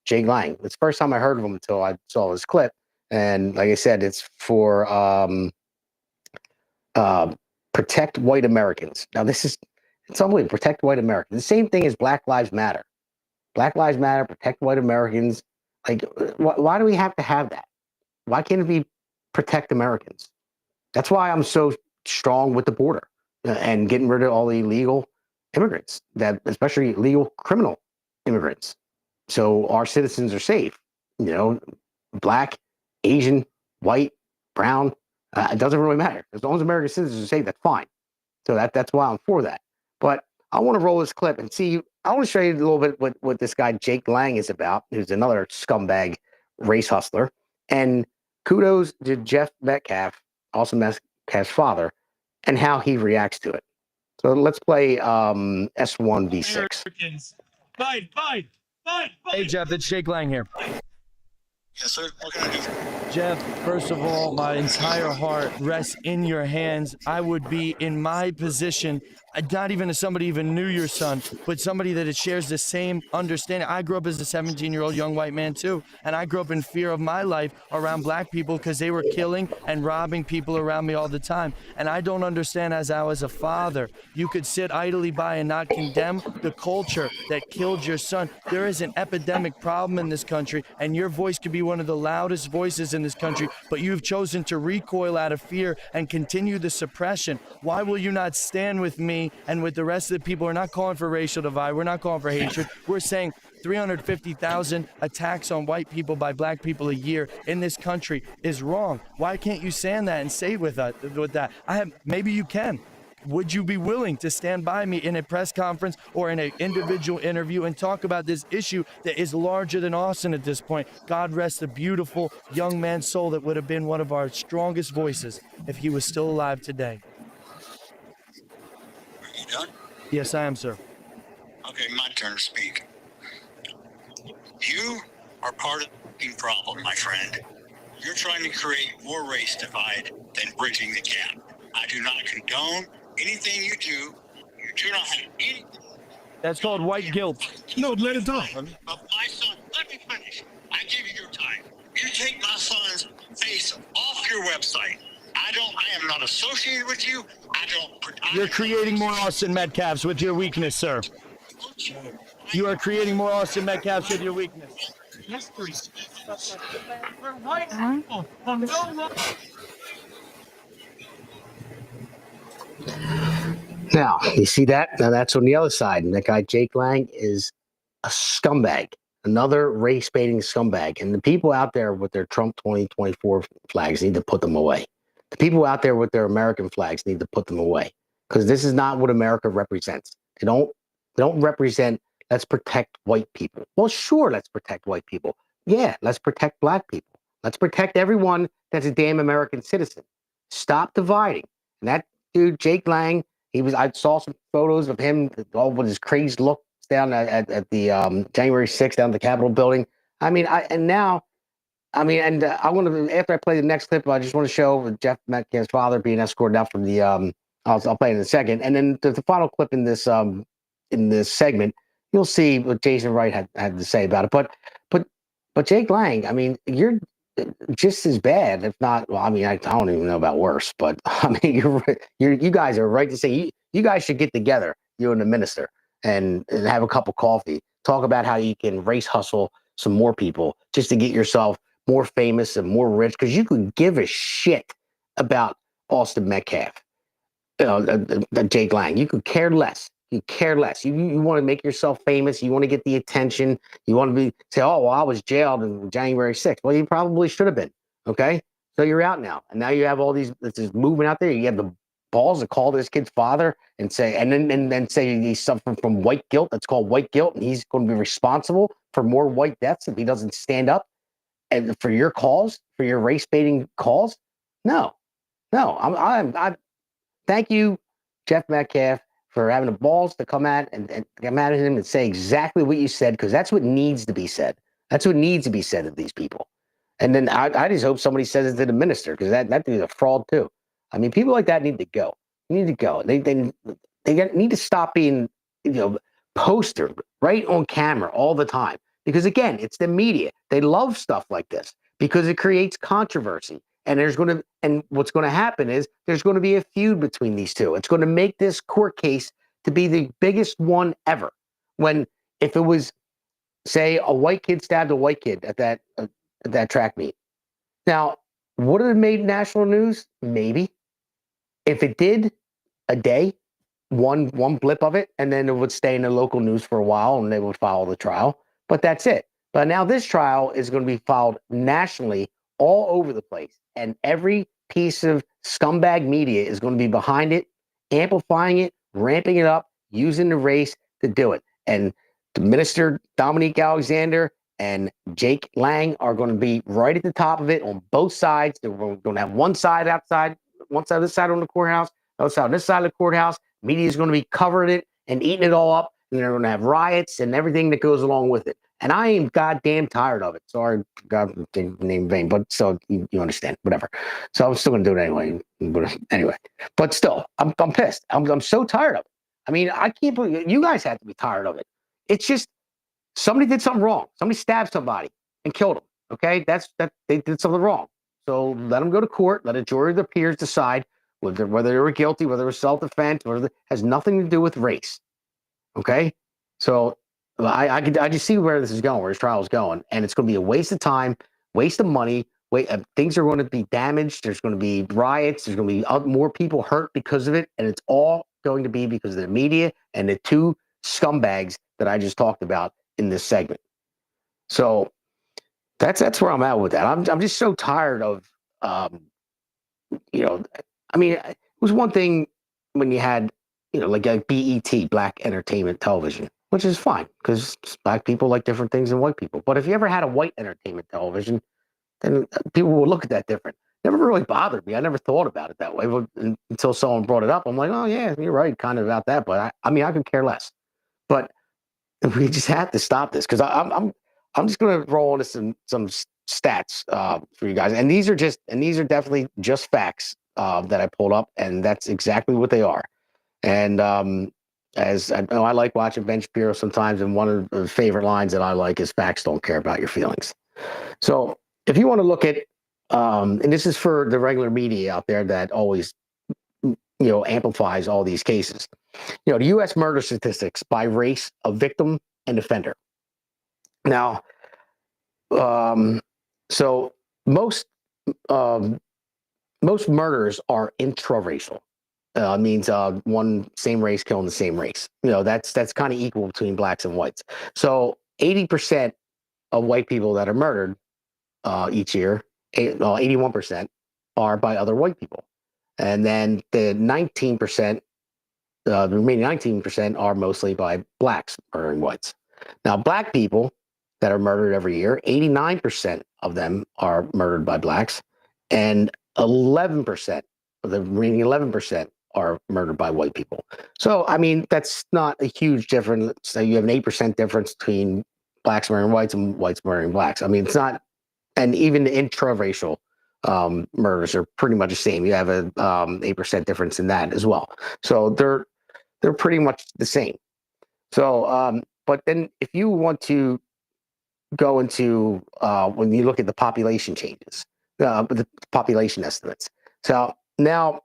Jake Lang. It's the first time I heard of him until I saw this clip. And like I said, it's for Protect White Americans. Now, it's unbelievable. Protect White Americans. The same thing as Black Lives Matter. Black Lives Matter, Protect White Americans. Like, why do we have to have that? Why can't it be Protect Americans? That's why I'm so strong with the border and getting rid of all the illegal immigrants, especially illegal criminal immigrants. So our citizens are safe. Black, Asian, white, brown, it doesn't really matter. As long as American citizens are safe, that's fine. So that's why I'm for that. But I want to roll this clip and see. I want to show you a little bit what this guy Jake Lang is about, who's another scumbag race hustler. And kudos to Jeff Metcalf, also Metcalf's father, and how he reacts to it. So let's play S1V6. Fight. Hey, Jeff, it's Jake Lang here. Yes, sir. What can I do? Jeff, first of all, my entire heart rests in your hands. I would be in my position, not even as somebody even knew your son, but somebody that shares the same understanding. I grew up as a 17-year-old young white man too, and I grew up in fear of my life around black people because they were killing and robbing people around me all the time. And I don't understand, as I was a father, you could sit idly by and not condemn the culture that killed your son. There is an epidemic problem in this country, and your voice could be one of the loudest voices in this country, but you've chosen to recoil out of fear and continue the suppression. Why will you not stand with me and with the rest of the people? We're not calling for racial divide. We're not calling for hatred. We're saying 350,000 attacks on white people by black people a year in this country is wrong. Why can't you stand that and say with that? Maybe you can. Would you be willing to stand by me in a press conference or in an individual interview and talk about this issue that is larger than Austin at this point? God rest the beautiful young man's soul that would have been one of our strongest voices if he was still alive today. Are you done? Yes, I am, sir. Okay, my turn to speak. You are part of the problem, my friend. You're trying to create more race divide than bridging the gap. I do not condone anything you do. You do not have any... That's called white guilt. No, let it talk. Of my son, let me finish. I give you your time. You take my son's face off your website. I am not associated with you. You're creating more Austin Metcalfs with your weakness, sir. You are creating more Austin Metcalfs with your weakness. History. We're white people. Now, you see that? Now that's on the other side. And that guy, Jake Lang, is a scumbag, another race baiting scumbag. And the people out there with their Trump 2024 flags need to put them away. The people out there with their American flags need to put them away, because this is not what America represents. They don't represent, let's protect white people. Well, sure, let's protect white people. Yeah, let's protect black people. Let's protect everyone that's a damn American citizen. Stop dividing. And that dude, Jake Lang, I saw some photos of him, all with his crazy look, down at the January 6th down at the Capitol building. I mean, and I want to, after I play the next clip, I just want to show Jeff Metcalf's father being escorted out from the, I'll play it in a second. And then the final clip in this segment, you'll see what Jason Wright had to say about it. But Jake Lang, I mean, you're just as bad, if not, well, I mean, I don't even know about worse, but I mean, you guys are right to say you guys should get together, you and the minister, and have a cup of coffee, talk about how you can race hustle some more people just to get yourself more famous and more rich, because you could give a shit about Austin Metcalf, Jake Lang. You could care less. You care less. You want to make yourself famous. You want to get the attention. You want to say, oh, well, I was jailed on January 6th. Well, you probably should have been. Okay. So you're out now. And now you have all these, this is movement out there. You have the balls to call this kid's father and say, and then say he's suffering from white guilt. That's called white guilt. And he's going to be responsible for more white deaths if he doesn't stand up and for your cause, for your race baiting cause. No. I thank you, Jeff Metcalf, for having the balls to come at him and say exactly what you said, because that's what needs to be said. That's what needs to be said to these people. And then I just hope somebody says it to the minister, because that dude's a fraud too. I mean, people like that need to go. Need to go. They need to stop being, postered right on camera all the time. Because again, it's the media. They love stuff like this because it creates controversy. And what's going to happen is there's going to be a feud between these two. It's going to make this court case to be the biggest one ever. If it was, say, a white kid stabbed a white kid at that track meet. Now, would it have made national news? Maybe. If it did, a day, one blip of it, and then it would stay in the local news for a while, and they would follow the trial. But that's it. But now this trial is going to be followed nationally all over the place. And every piece of scumbag media is going to be behind it, amplifying it, ramping it up, using the race to do it. And the Minister Dominique Alexander and Jake Lang are going to be right at the top of it on both sides. They're going to have one side outside, one side this side on the courthouse, other side on this side of the courthouse. Media is going to be covering it and eating it all up. And they're going to have riots and everything that goes along with it. And I am goddamn tired of it. Sorry, God, name vain, but so you understand, whatever. So I'm still going to do it anyway. But still, I'm pissed. I'm so tired of it. I mean, I can't believe it. You guys have to be tired of it. It's just somebody did something wrong. Somebody stabbed somebody and killed them. Okay, they did something wrong. So let them go to court. Let a jury of their peers decide whether they were guilty, whether it was self-defense, has nothing to do with race. Okay, so I just see where this is going, where this trial is going, and it's going to be a waste of time, waste of money. Things are going to be damaged. There's going to be riots. There's going to be more people hurt because of it, and it's all going to be because of the media and the two scumbags that I just talked about in this segment. So that's where I'm at with that. I'm just so tired of, I mean, it was one thing when you had, like BET, Black Entertainment Television, which is fine because black people like different things than white people. But if you ever had a white entertainment television, then people will look at that different. Never really bothered me. I never thought about it that way until someone brought it up. I'm like, oh yeah, you're right, kind of about that. But I mean, I could care less. But we just have to stop this because I'm just going to roll into some stats for you guys, and these are definitely just facts that I pulled up, and that's exactly what they are. And as I know, I like watching Ben Shapiro sometimes, and one of the favorite lines that I like is "Facts don't care about your feelings." So if you want to look at, and this is for the regular media out there that always, amplifies all these cases. The U.S. murder statistics by race of victim and offender. Now, so most murders are intraracial. Means one same race killing the same race. That's kind of equal between blacks and whites. So 80% of white people that are murdered each year, 81% are by other white people. And then the 19%, the remaining 19% are mostly by blacks murdering whites. Now, black people that are murdered every year, 89% of them are murdered by blacks, and 11%, the remaining 11% are murdered by white people. So, I mean, that's not a huge difference. So you have an 8% difference between blacks murdering whites and whites murdering blacks. I mean, it's not, and even the intraracial murders are pretty much the same. You have a 8% difference in that as well. So they're pretty much the same. So, but then if you want to go into when you look at the population changes, the population estimates. So now,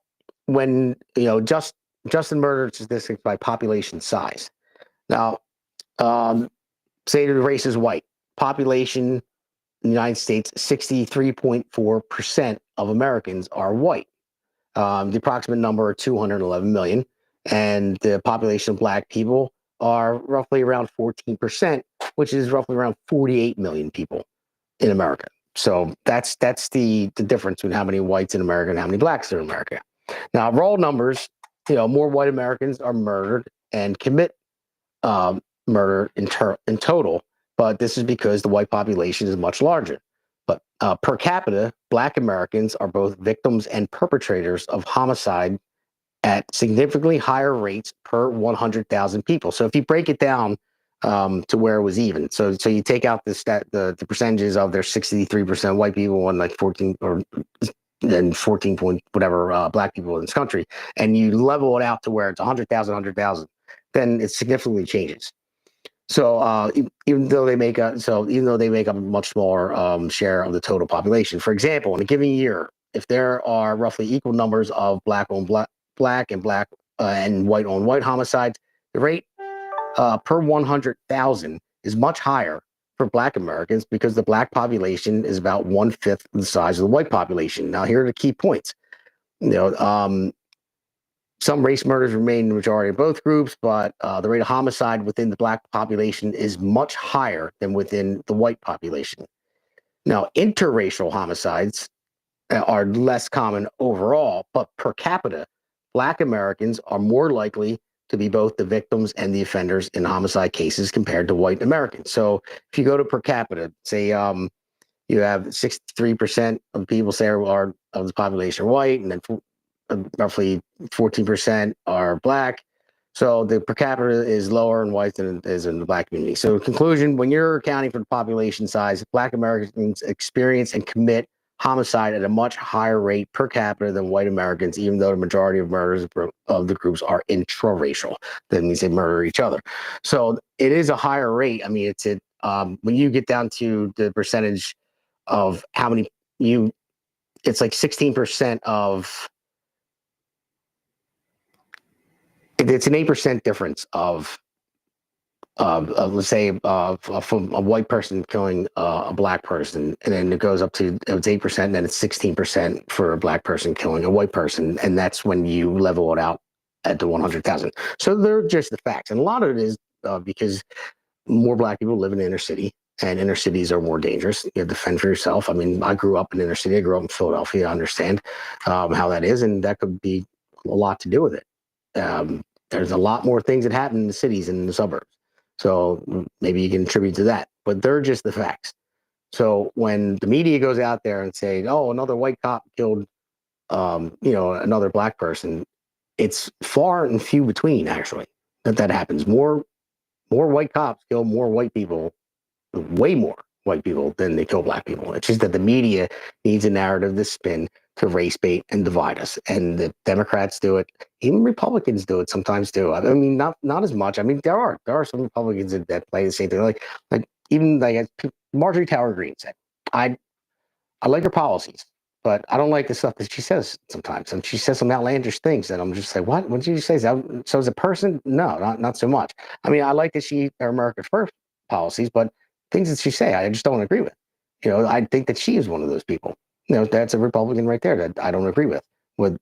when Justin murdered statistics by population size. Now, say the race is white, population in the United States, 63.4% of Americans are white. The approximate number are 211 million, and the population of black people are roughly around 14%, which is roughly around 48 million people in America. So that's the difference between how many whites in America and how many blacks are in America. Now, raw numbers, more white Americans are murdered and commit murder in total, but this is because the white population is much larger. But per capita, black Americans are both victims and perpetrators of homicide at significantly higher rates per 100,000 people. So if you break it down to where it was even, so you take out the percentages of their 63% white people and like 14 or and 14 point whatever black people in this country, and you level it out to where it's 100,000, then it significantly changes. So even though they make up a much smaller share of the total population, for example, in a given year, if there are roughly equal numbers of black and white on white homicides, the rate per 100,000 is much higher for black Americans because the black population is about 1/5 the size of the white population. Now, here are the key points. Some race murders remain the majority of both groups, but the rate of homicide within the black population is much higher than within the white population. Now, interracial homicides are less common overall, but per capita, black Americans are more likely to be both the victims and the offenders in homicide cases compared to white Americans. So if you go to per capita, say you have 63% of people say are of the population are white, and then roughly 14% are black. So the per capita is lower in whites than it is in the black community. So in conclusion, when you're accounting for the population size, black Americans experience and commit homicide at a much higher rate per capita than white Americans, even though the majority of murders of the groups are intraracial. That means they murder each other. So it is a higher rate. I mean, when you get down to the percentage of how many it's like 16% of. It's an 8% difference of let's say from a white person killing a black person, and then it goes up to it's 8%, and then it's 16% for a black person killing a white person, and that's when you level it out at the 100,000. So they're just the facts, and a lot of it is because more black people live in the inner city, and inner cities are more dangerous. You have to fend for yourself. I mean, I grew up in inner city. I grew up in Philadelphia. I understand how that is, and that could be a lot to do with it. There's a lot more things that happen in the cities and in the suburbs. So maybe you can attribute to that, but they're just the facts. So when the media goes out there and say, "Oh, another white cop killed, another black person," it's far and few between actually that happens. More white cops kill more white people, way more white people than they kill black people. It's just that the media needs a narrative to spin to race bait and divide us. And the Democrats do it. Even Republicans do it sometimes too. I mean, not as much. I mean, there are some Republicans that play the same thing. Like even like Marjorie Taylor Greene said, I like her policies, but I don't like the stuff that she says sometimes. And she says some outlandish things that I'm just like, what? What did you say? So as a person, no, not so much. I mean, I like that her America First policies, but things that she say, I just don't agree with. I think that she is one of those people. That's a Republican right there that I don't agree with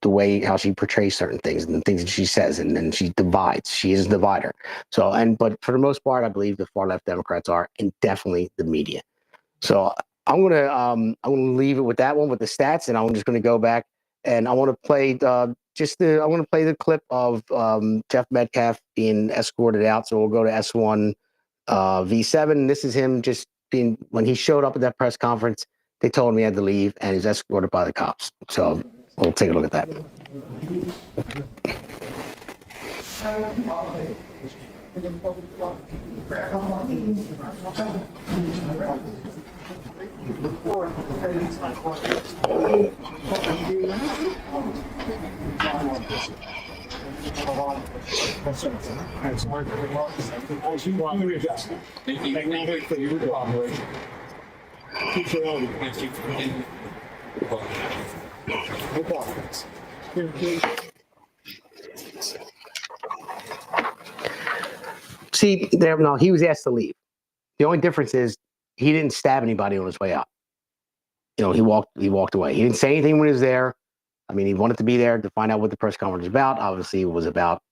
the way how she portrays certain things and the things that she says, and then she divides. She is a divider. So, but for the most part, I believe the far left Democrats are, and definitely the media. So I'm gonna leave it with that one with the stats, and I'm just gonna go back and I want to play the clip of Jeff Metcalf being escorted out. So we'll go to S1 V7. This is him just when he showed up at that press conference. They told him he had to leave, and he's escorted by the cops. So we'll take a look at that. See, there, no, he was asked to leave. The only difference is he didn't stab anybody on his way out. You know, he walked away. He didn't say anything when he was there. I mean, he wanted to be there to find out what the press conference was about. Obviously, it was about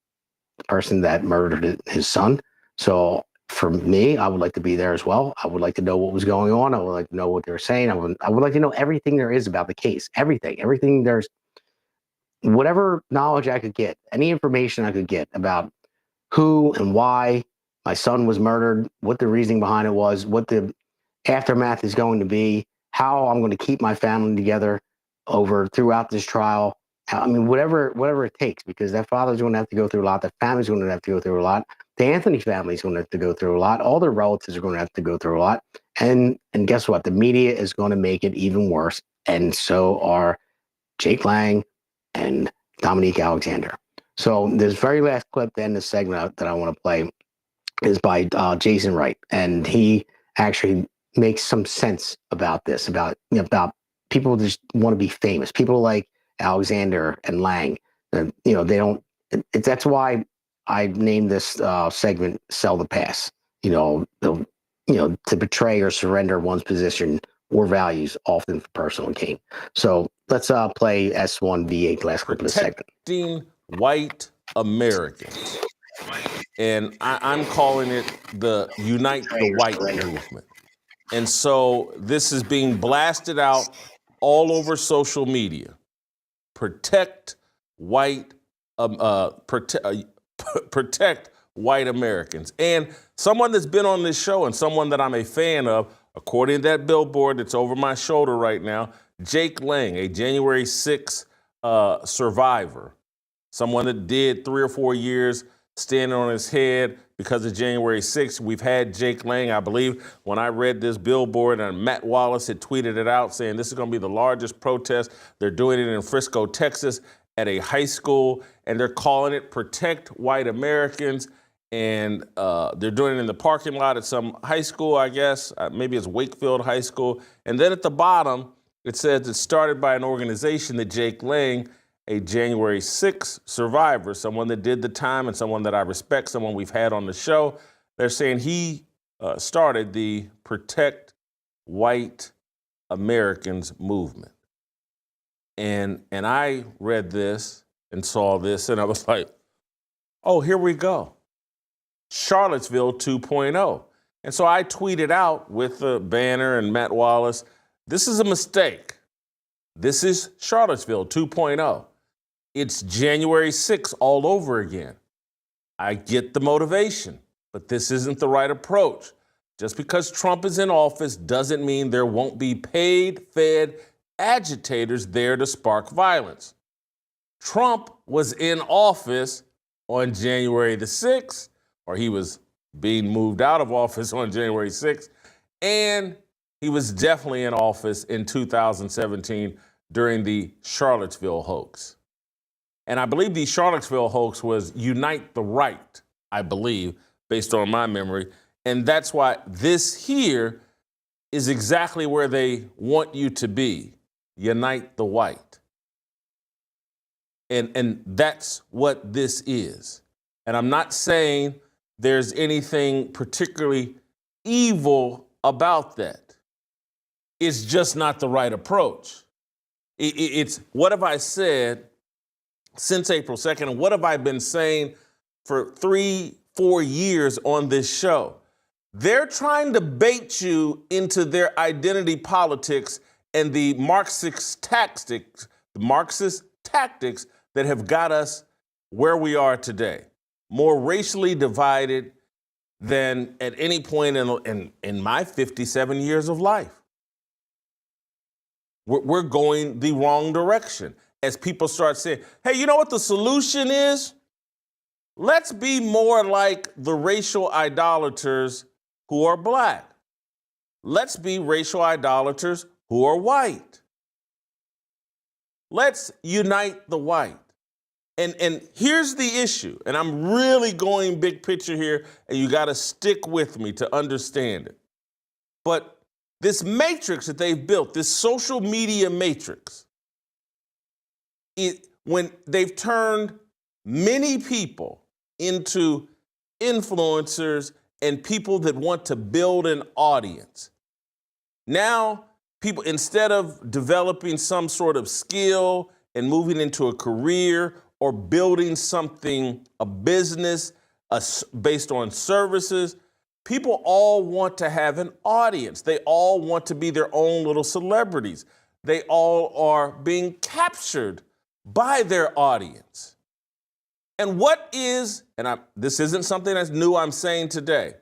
the person that murdered his son. So for me, I would like to be there as well. I would like to know what was going on. I would like to know what they were saying. I would like to know everything there is about the case. Everything there's, whatever knowledge I could get, any information I could get about who and why my son was murdered, what the reasoning behind it was, what the aftermath is going to be, how I'm going to keep my family together throughout this trial. I mean, whatever it takes, because that father's going to have to go through a lot. The family's going to have to go through a lot. The Anthony family's going to have to go through a lot. All their relatives are going to have to go through a lot. And guess what? The media is going to make it even worse. And so are Jake Lang and Dominique Alexander. So this very last clip to end the segment that I want to play is by Jason Wright, and he actually makes some sense about this, about people just want to be famous. People like Alexander and Lang, they don't. That's why I named this segment "Sell the Pass." To betray or surrender one's position or values, often for personal gain. So let's play S1V8, last clip of the segment. Protecting white Americans. And I'm calling it the Unite the White movement. And so this is being blasted out all over social media. Protect white, protect white Americans. And someone that's been on this show and someone that I'm a fan of, according to that billboard that's over my shoulder right now, Jake Lang, a January 6th survivor, someone that did 3 or 4 years standing on his head because of January 6th. We've had Jake Lang, I believe, when I read this billboard, and Matt Wallace had tweeted it out saying this is going to be the largest protest. They're doing it in Frisco, Texas, at a high school, and they're calling it Protect White Americans. And they're doing it in the parking lot at some high school, I guess. Maybe it's Wakefield High School. And then at the bottom, it says it's started by an organization that Jake Lang, a January 6th survivor, someone that did the time and someone that I respect, someone we've had on the show. They're saying he started the Protect White Americans movement. And I read this and saw this, and I was like, oh, here we go. Charlottesville 2.0. And so I tweeted out with the banner and Matt Wallace, this is a mistake. This is Charlottesville 2.0. It's January 6th all over again. I get the motivation, but this isn't the right approach. Just because Trump is in office doesn't mean there won't be paid, fed agitators there to spark violence. Trump was in office on January the 6th, or he was being moved out of office on January 6th, and he was definitely in office in 2017 during the Charlottesville hoax. And I believe the Charlottesville hoax was Unite the Right, I believe, based on my memory. And that's why this here is exactly where they want you to be. Unite the White. And that's what this is. And I'm not saying there's anything particularly evil about that. It's just not the right approach. It's what have I said since April 2nd, and what have I been saying for 3-4 years on this show? They're trying to bait you into their identity politics and the Marxist tactics that have got us where we are today, more racially divided than at any point in my 57 years of life. We're going the wrong direction. As people start saying, hey, you know what the solution is? let's be more like the racial idolaters who are black. Let's be racial idolaters who are white. Let's unite the white. And here's the issue, and I'm really going big picture here, and you got to stick with me to understand it. But this matrix that they've built, this social media matrix, when they've turned many people into influencers and people that want to build an audience. Now, people, instead of developing some sort of skill and moving into a career or building something, a business based on services, people all want to have an audience. They all want to be their own little celebrities. They all are being captured by their audience. And this isn't something that's new I'm saying today.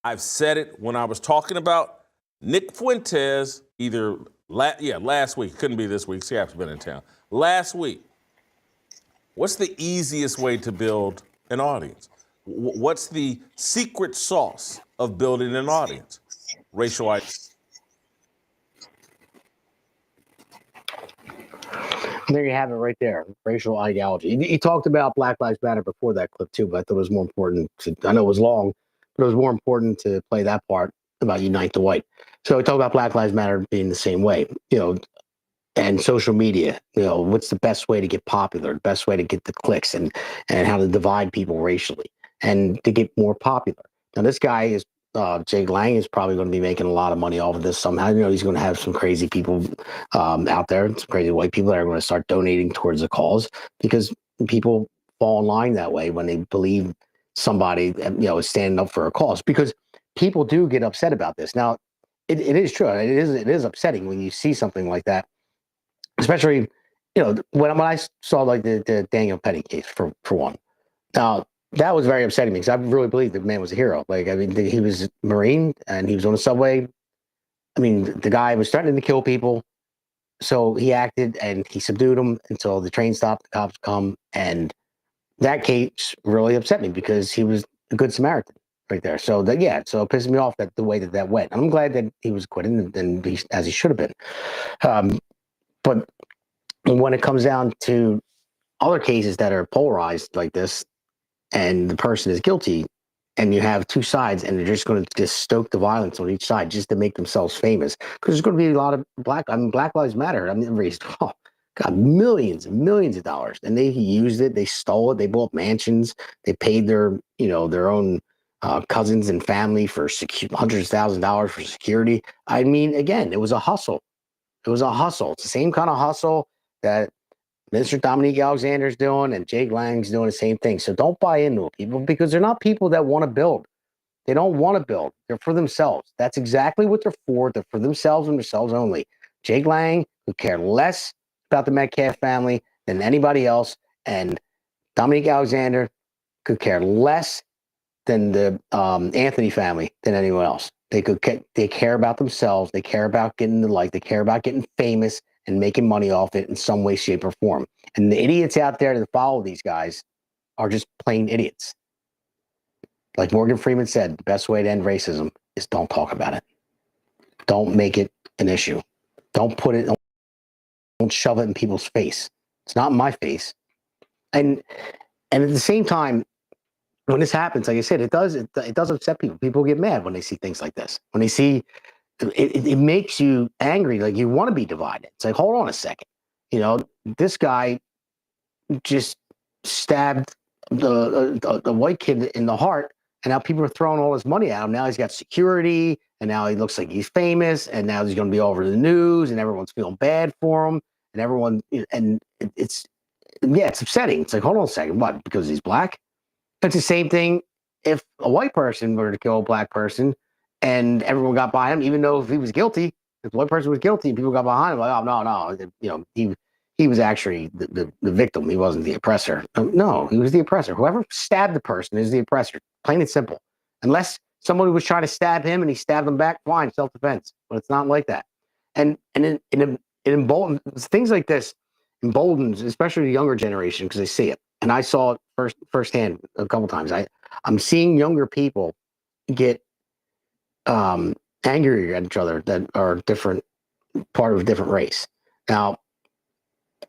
I've said it when I was talking about Nick Fuentes, last week, couldn't be this week, Siap's been in town. Last week, what's the easiest way to build an audience? What's the secret sauce of building an audience? Racial identity. There you have it right there, racial ideology. He talked about Black Lives Matter before that clip too, but I thought it was more important I know it was long, but it was more important to play that part about unite the white. So he talked about Black Lives Matter being the same way, and social media, what's the best way to get popular, the best way to get the clicks and how to divide people racially and to get more popular. Now this guy is, Jake Lang is probably going to be making a lot of money off of this somehow. He's going to have some crazy people out there, some crazy white people that are going to start donating towards the cause because people fall in line that way when they believe somebody, is standing up for a cause. Because people do get upset about this. Now, it is true. It is upsetting when you see something like that, especially when I saw like the Daniel Petty case for one. Now, that was very upsetting because I really believe the man was a hero. Like, I mean, he was a Marine and he was on the subway. I mean, the guy was threatening to kill people. So he acted and he subdued them until the train stopped, the cops come. And that case really upset me because he was a good Samaritan right there. So so it pissed me off that the way that went. I'm glad that he was acquitted and as he should have been. But when it comes down to other cases that are polarized like this, and the person is guilty, and you have two sides, and they're just going to just stoke the violence on each side just to make themselves famous. Because there's going to be a lot of Black Lives Matter. I mean, raised millions and millions of dollars, and they used it, they stole it, they bought mansions, they paid their own cousins and family for hundreds of thousands of dollars for security. I mean, again, it was a hustle. It was a hustle. It's the same kind of hustle that Mr. Dominique Alexander's doing and Jake Lang's doing the same thing. So don't buy into it, people, because they're not people that want to build. They don't want to build. They're for themselves. That's exactly what they're for. They're for themselves and themselves only. Jake Lang could care less about the Metcalf family than anybody else, and Dominique Alexander could care less than the Anthony family than anyone else. They care about themselves. They care about getting the like. They care about getting famous and making money off it in some way, shape, or form. And the idiots out there that follow these guys are just plain idiots. Like Morgan Freeman said, the best way to end racism is don't talk about it. Don't make it an issue. Don't shove it in people's face. It's not in my face. And at the same time, when this happens, like I said, it does upset people. People get mad when they see things like this. When they see it makes you angry, like you want to be divided. It's like, hold on a second. This guy just stabbed the white kid in the heart, and now people are throwing all this money at him. Now he's got security, and now he looks like he's famous, and now he's going to be all over the news, and everyone's feeling bad for him, and it's upsetting. It's like, hold on a second, what? Because he's black? It's the same thing if a white person were to kill a black person and everyone got behind him, even though if he was guilty, if the white person was guilty, people got behind him like, oh, no, he was actually the victim. He wasn't the oppressor. No, he was the oppressor. Whoever stabbed the person is the oppressor, plain and simple. Unless someone was trying to stab him and he stabbed them back, fine, self-defense. But it's not like that. And it emboldens, things like this emboldens, especially the younger generation, because they see it. and I saw it firsthand a couple times. I'm seeing younger people get angry at each other that are different, part of a different race. Now,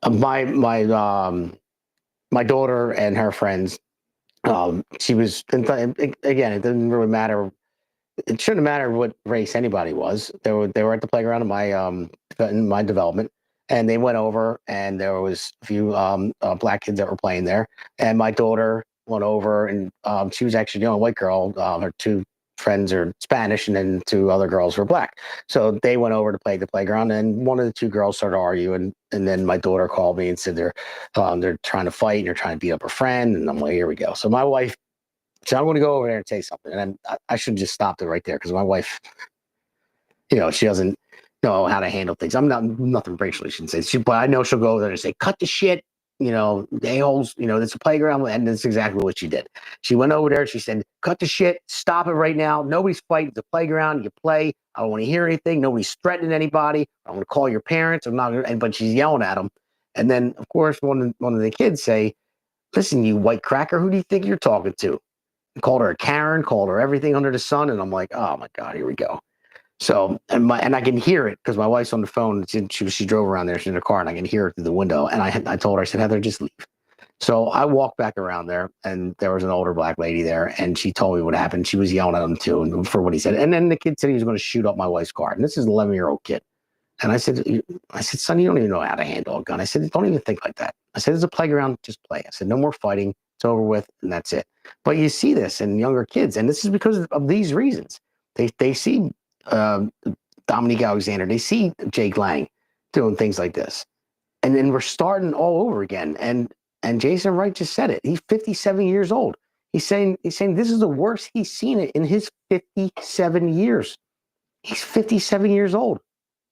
my daughter and her friends, she was again. It didn't really matter. It shouldn't matter what race anybody was. They were at the playground in my development, and they went over, and there was a few black kids that were playing there, and my daughter went over, and she was actually the only white girl. Her two friends are Spanish, and then two other girls were black. So they went over to play the playground, and one of the two girls started arguing, and then my daughter called me and said they're trying to fight and they're trying to beat up her friend, and I'm like, here we go. So my wife. So I'm going to go over there and say something, and I should have just stopped it right there because my wife, she doesn't know how to handle things. I'm not nothing racially she shouldn't say, but I know she'll go over there and say, "Cut the shit," the a-holes. It's a playground, and that's exactly what she did. She went over there. She said, "Cut the shit, stop it right now. Nobody's fighting. It's a playground. You play. I don't want to hear anything. Nobody's threatening anybody. I'm going to call your parents. I'm not." But she's yelling at them, and then of course one of the kids say, "Listen, you white cracker, who do you think you're talking to?" Called her a Karen, called her everything under the sun, and I'm like, oh my god, here we go. So and I can hear it because my wife's on the phone. She drove around there, she's in her car, and I can hear it through the window. And I told her, I said, Heather, just leave. So I walked back around there, and there was an older black lady there, and she told me what happened. She was yelling at him too, and for what he said. And then the kid said he was going to shoot up my wife's car, and this is an 11-year-old kid. And I said, son, you don't even know how to handle a gun. I said, don't even think like that. I said, it's a playground, just play. I said, no more fighting. It's over with, and that's it. But you see this in younger kids, and this is because of these reasons. They see Dominique Alexander, they see Jake Lang doing things like this, and then we're starting all over again. And Jason Wright just said it. He's 57 years old. He's saying this is the worst he's seen it in his 57 years. He's 57 years old.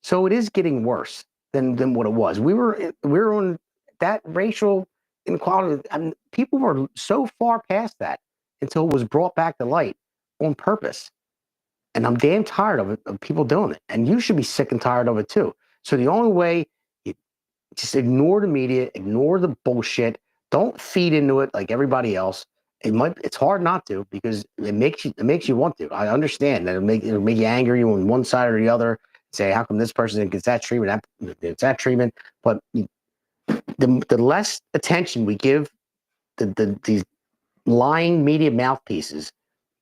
So it is getting worse than what it was. We were on that racial inequality. I mean, people were so far past that until it was brought back to light on purpose. And I'm damn tired of it, of people doing it. And you should be sick and tired of it too. So the only way, you just ignore the media, ignore the bullshit. Don't feed into it like everybody else. It's hard not to because it makes you want to. I understand that it'll make you angry on one side or the other. Say, how come this person gets that treatment, gets that treatment? But the less attention we give these lying media mouthpieces,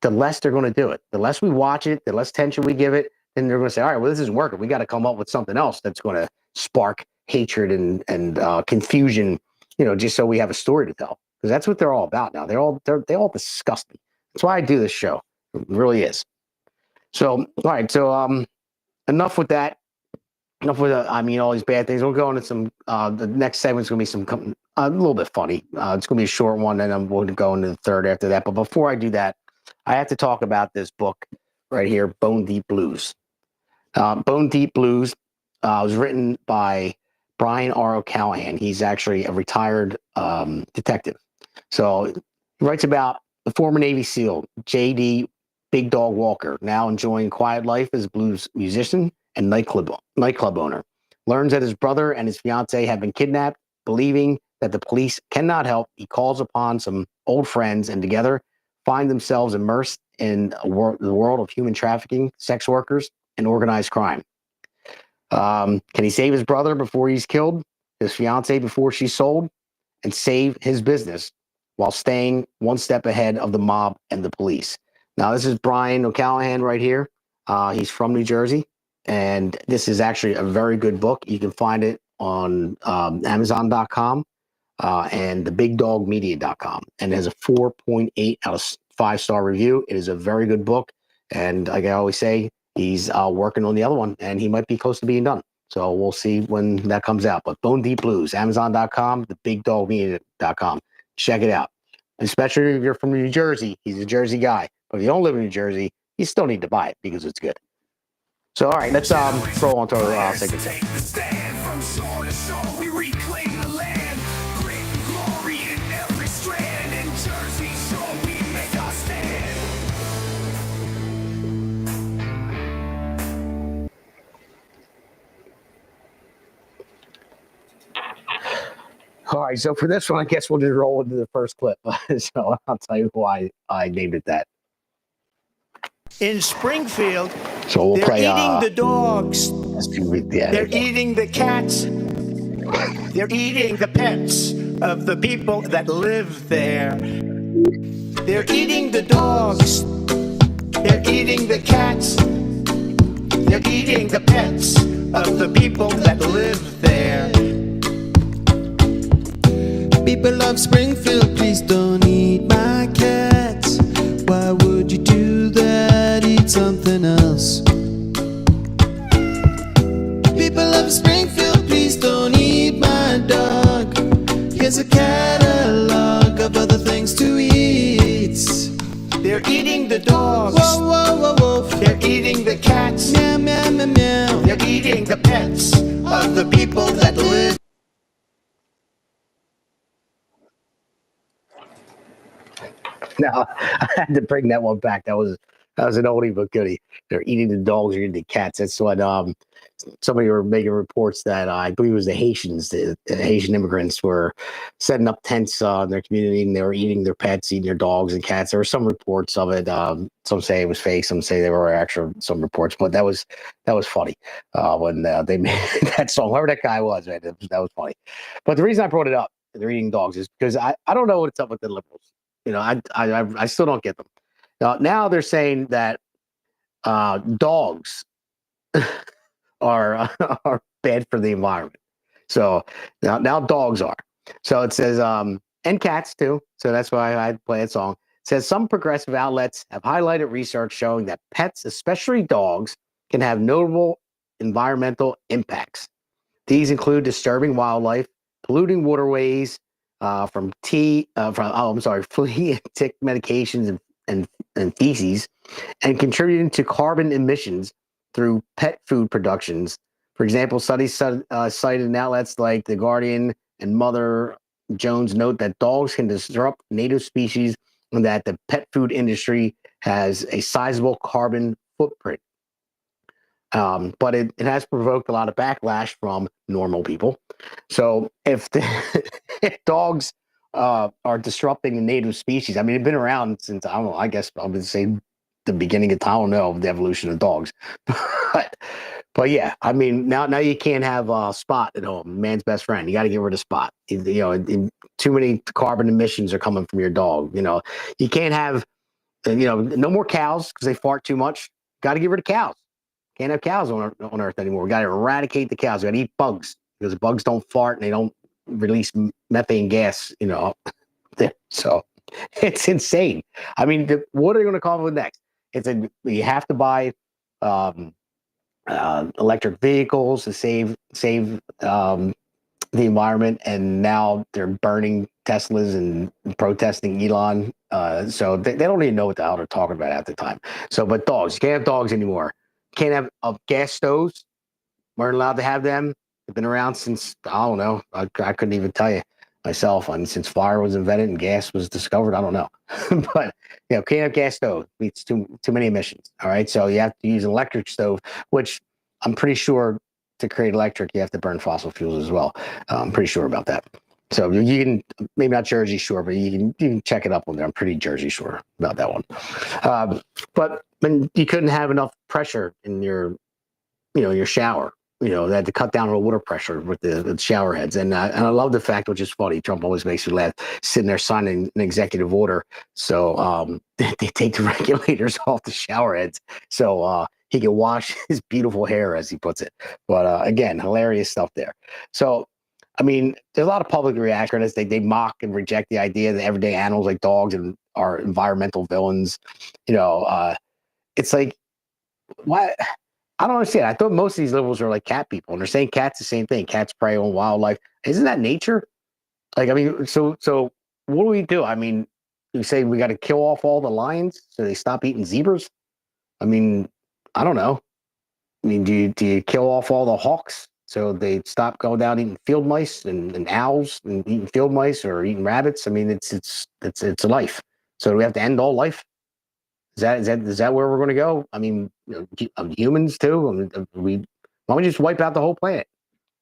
the less they're going to do it. The less we watch it, the less attention we give it, then they're going to say, all right, well, this isn't working. We got to come up with something else that's going to spark hatred and confusion, just so we have a story to tell. Because that's what they're all about now. They're all disgusting. That's why I do this show. It really is. So, all right. So, enough with that. Enough with all these bad things. We'll go into some. The next segment's going to be a little bit funny. It's going to be a short one, and I'm going to go into the third after that. But before I do that, I have to talk about this book right here, Bone Deep Blues. Bone Deep Blues was written by Brian R. O'Callahan. He's actually a retired detective. So he writes about the former Navy SEAL, J.D. Big Dog Walker, now enjoying quiet life as a blues musician and nightclub owner. Learns that his brother and his fiancee have been kidnapped. Believing that the police cannot help, he calls upon some old friends and together find themselves immersed in the world of human trafficking, sex workers, and organized crime. Can he save his brother before he's killed, his fiancee before she's sold, and save his business while staying one step ahead of the mob and the police? Now, this is Brian O'Callahan right here. He's from New Jersey, and this is actually a very good book. You can find it on Amazon.com and thebigdogmedia.com, and it has a 4.8 out of 5-star review. It is a very good book, and like I always say, he's working on the other one, and he might be close to being done. So we'll see when that comes out. But Bone Deep Blues, Amazon.com, thebigdogmedia.com. Check it out. Especially if you're from New Jersey. He's a Jersey guy. But if you don't live in New Jersey, you still need to buy it because it's good. So, all right, let's roll on to our second Take the stand from shore to shore. We reclaim the land. Great glory in every strand. In Jersey Shore, we make our stand. All right, so for this one, I guess we'll just roll into the first clip. So I'll tell you why I named it that. In Springfield, So we'll they're play. eating the dogs. They're Eating the cats. They're eating the pets of the people that live there. They're eating the dogs. They're eating the cats. They're eating the pets of the people that live there. People of Springfield, please don't eat my cats. Why would you do that? Eat something else. People of Springfield, please don't eat my dog. Here's a catalog of other things to eat. They're eating the dogs. Whoa, whoa, whoa, whoa. They're eating the cats. Meow, meow, meow, meow. They're eating the pets of the people that live. Now I had to bring that one back. That was an oldie but goodie. They're eating the dogs or eating the cats. That's what somebody were making reports that I believe it was the Haitians, the Haitian immigrants were setting up tents in their community and they were eating their pets, eating their dogs and cats. There were some reports of it. Some say it was fake, some say there were actual some reports, but that was funny when they made that song. Whoever that guy was, right? That was funny. But the reason I brought it up, they're eating dogs, is because I don't know what's up with the liberals. You know, I still don't get them. Now they're saying that dogs are bad for the environment. So now dogs are. So it says and cats too. So that's why I play that song. It says some progressive outlets have highlighted research showing that pets, especially dogs, can have notable environmental impacts. These include disturbing wildlife, polluting waterways, from flea and tick medications and feces, and contributing to carbon emissions through pet food productions. For example, studies cited in outlets like The Guardian and Mother Jones note that dogs can disrupt native species and that the pet food industry has a sizable carbon footprint. But it has provoked a lot of backlash from normal people. So if if dogs are disrupting the native species, I mean, it's been around since, I don't know, I guess I would say the beginning of time. I don't know the evolution of dogs, but yeah, I mean, now you can't have Spot at home, man's best friend. You got to get rid of Spot. You know, too many carbon emissions are coming from your dog. You know, you can't have no more cows because they fart too much. Got to get rid of cows. Can't have cows on Earth anymore. We got to eradicate the cows. We got to eat bugs because bugs don't fart and they don't release methane gas. You know, so it's insane. I mean, what are they going to come up with next? You have to buy electric vehicles to save the environment, and now they're burning Teslas and protesting Elon. So they don't even know what the hell they're talking about at the time. So, but dogs, you can't have dogs anymore. Can't have gas stoves. Weren't allowed to have them. They've been around since, I don't know. I couldn't even tell you myself. I mean, since fire was invented and gas was discovered, I don't know. But can't have gas stove. It's too many emissions. All right, so you have to use an electric stove, which I'm pretty sure to create electric, you have to burn fossil fuels as well. I'm pretty sure about that. So you can, maybe not Jersey Shore, but you can check it up on there. I'm pretty Jersey Shore about that one. But when you couldn't have enough pressure in your shower, they had to cut down on the water pressure with the shower heads. And I love the fact, which is funny, Trump always makes me laugh, sitting there signing an executive order. So they take the regulators off the shower heads. So he can wash his beautiful hair, as he puts it. But again, hilarious stuff there. So, I mean, there's a lot of public reaction as they mock and reject the idea that everyday animals like dogs are environmental villains. It's like, why? I don't understand. I thought most of these liberals are like cat people, and they're saying cats the same thing. Cats prey on wildlife. Isn't that nature? Like, I mean, so what do we do? I mean, you say we got to kill off all the lions so they stop eating zebras? I mean, I don't know. I mean, do you kill off all the hawks so they stop going down eating field mice and owls and eating field mice or eating rabbits? I mean, it's a life. So do we have to end all life? Is that where we're going to go? I mean, humans too. I mean, why don't we just wipe out the whole planet?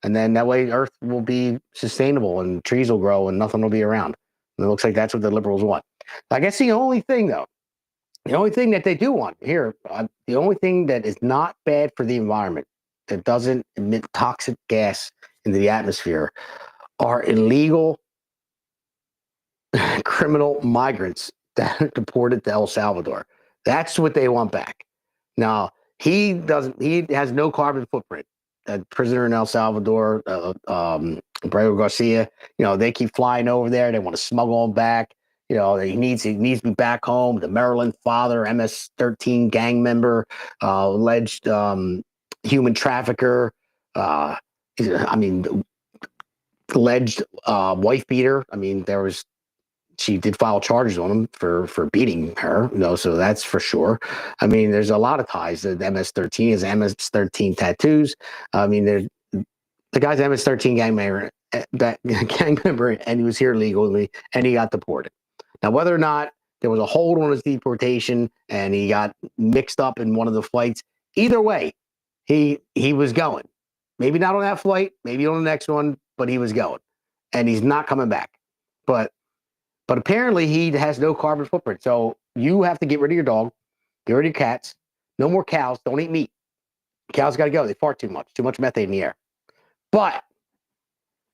And then that way Earth will be sustainable and trees will grow and nothing will be around. And it looks like that's what the liberals want. I guess the only thing, though, the only thing that they do want here, the only thing that is not bad for the environment, that doesn't emit toxic gas into the atmosphere, are illegal criminal migrants that are deported to El Salvador. That's what they want back. Now, he has no carbon footprint. A prisoner in El Salvador, Brego Garcia, they keep flying over there. They want to smuggle him back. He needs to be back home. The Maryland father, MS-13 gang member, alleged human trafficker. Alleged wife beater. She did file charges on him for beating her, so that's for sure. There's a lot of ties. The MS-13 is MS-13 tattoos. The guy's MS-13 gang member, and he was here legally, and he got deported. Now, whether or not there was a hold on his deportation and he got mixed up in one of the flights, either way, he was going. Maybe not on that flight, maybe on the next one, but he was going, and he's not coming back. But apparently he has no carbon footprint. So you have to get rid of your dog, get rid of your cats. No more cows. Don't eat meat. Cows got to go. They fart too much methane in the air. But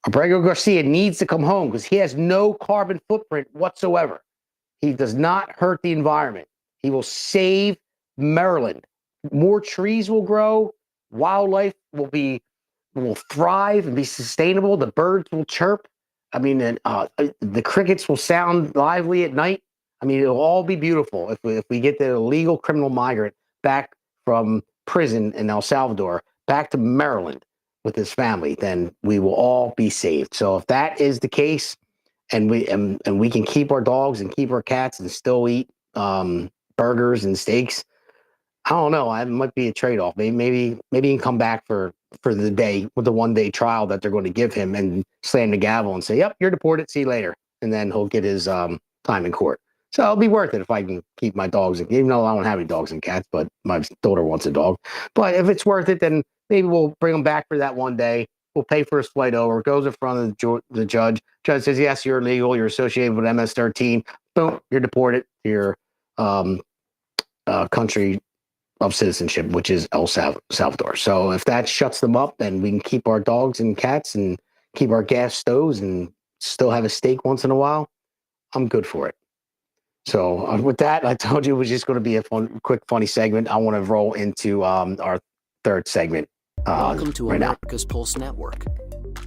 Abrego Garcia needs to come home because he has no carbon footprint whatsoever. He does not hurt the environment. He will save Maryland. More trees will grow. Wildlife will thrive and be sustainable. The birds will chirp. The crickets will sound lively at night. It'll all be beautiful if we get the illegal criminal migrant back from prison in El Salvador back to Maryland with his family. Then we will all be saved. So if that is the case, and we can keep our dogs and keep our cats and still eat burgers and steaks, I don't know. It might be a trade-off. Maybe he can come back for the day with the 1-day trial that they're going to give him and slam the gavel and say, "Yep, you're deported. See you later." And then he'll get his time in court. So it'll be worth it if I can keep my dogs, even though I don't have any dogs and cats, but my daughter wants a dog. But if it's worth it, then maybe we'll bring him back for that 1 day. We'll pay for his flight over. Goes in front of the judge. Judge says, "Yes, you're illegal. You're associated with MS-13. Boom, you're deported to your country of citizenship, which is El Salvador." So if that shuts them up, then we can keep our dogs and cats and keep our gas stoves and still have a steak once in a while. I'm good for it. So with that, I told you it was just going to be a quick, funny segment. I want to roll into our third segment. Welcome to right America's Pulse Network.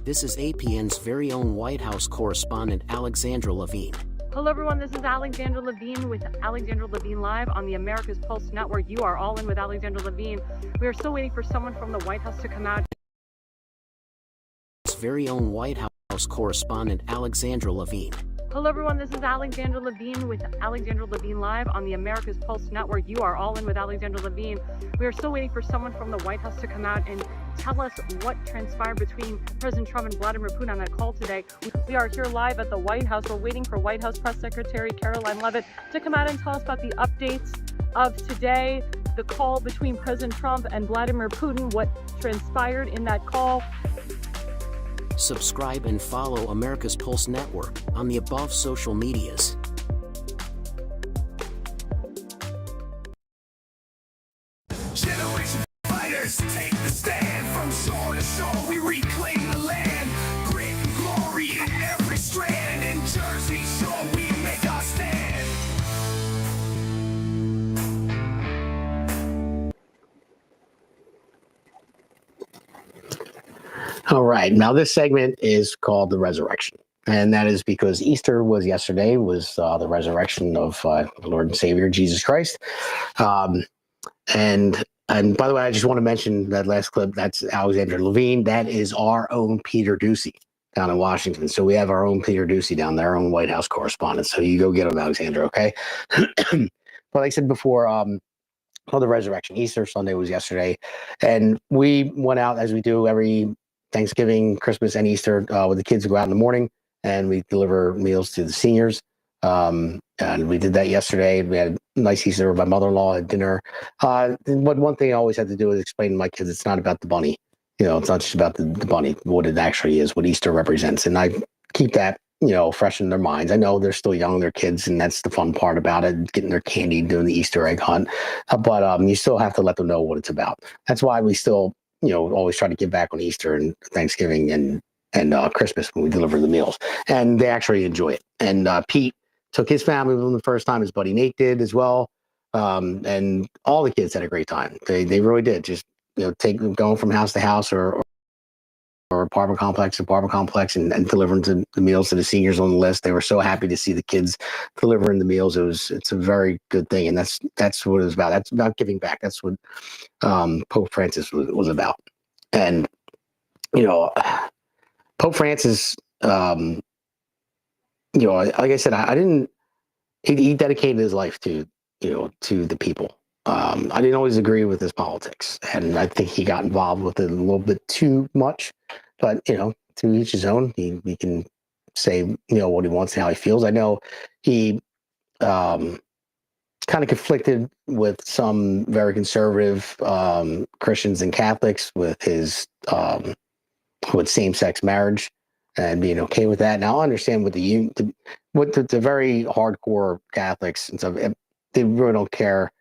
This is APN's very own White House correspondent, Alexandra Levine. Hello, everyone. This is Alexandra Levine with Alexandra Levine Live on the America's Pulse Network. You are all in with Alexandra Levine. We are still waiting for someone from the White House to come out. Its very own White House correspondent, Alexandra Levine. Hello, everyone. This is Alexandra Levine with Alexandra Levine Live on the America's Pulse Network. You are all in with Alexandra Levine. We are still waiting for someone from the White House to come out and tell us what transpired between President Trump and Vladimir Putin on that call today. We are here live at the White House. We're waiting for White House Press Secretary Caroline Leavitt to come out and tell us about the updates of today, the call between President Trump and Vladimir Putin, what transpired in that call. Subscribe and follow America's Pulse Network on the above social medias. Generation fighters take the stand. From shore to shore we reclaim the land. Grit and glory in every strand. In Jersey Shore we make our stand. All right. Now this segment is called The Resurrection. And that is because Easter was yesterday, was the resurrection of Lord and Savior Jesus Christ. And by the way, I just want to mention that last clip. That's Alexandra Levine. That is our own Peter Ducey down in Washington. So we have our own Peter Ducey down there, our own White House correspondent. So you go get him, Alexandra, okay? But like I said before, the resurrection, Easter Sunday was yesterday. And we went out, as we do every Thanksgiving, Christmas, and Easter, with the kids who go out in the morning, and we deliver meals to the seniors. And we did that yesterday. We had a nice Easter. My mother-in-law had dinner. But one thing I always had to do is explain to my kids, it's not about the bunny. it's not just about the bunny, what it actually is, what Easter represents. And I keep that, fresh in their minds. I know they're still young, they're kids, and that's the fun part about it, getting their candy, doing the Easter egg hunt. But you still have to let them know what it's about. That's why we still, always try to give back on Easter and Thanksgiving and Christmas when we deliver the meals. And they actually enjoy it. And Pete took his family with him the first time. His buddy Nate did as well. And all the kids had a great time. They really did. Just, going from house to house or apartment complex to apartment complex and delivering the meals to the seniors on the list. They were so happy to see the kids delivering the meals. It's a very good thing. And that's what it was about. That's about giving back. That's what Pope Francis was about. And, Pope Francis, like I said, he dedicated his life to the people. I didn't always agree with his politics, and I think he got involved with it a little bit too much. But to each his own. He can say what he wants and how he feels. I know he kind of conflicted with some very conservative Christians and Catholics with his with same-sex marriage and being okay with that. Now I understand with the very hardcore Catholics and stuff, they really don't care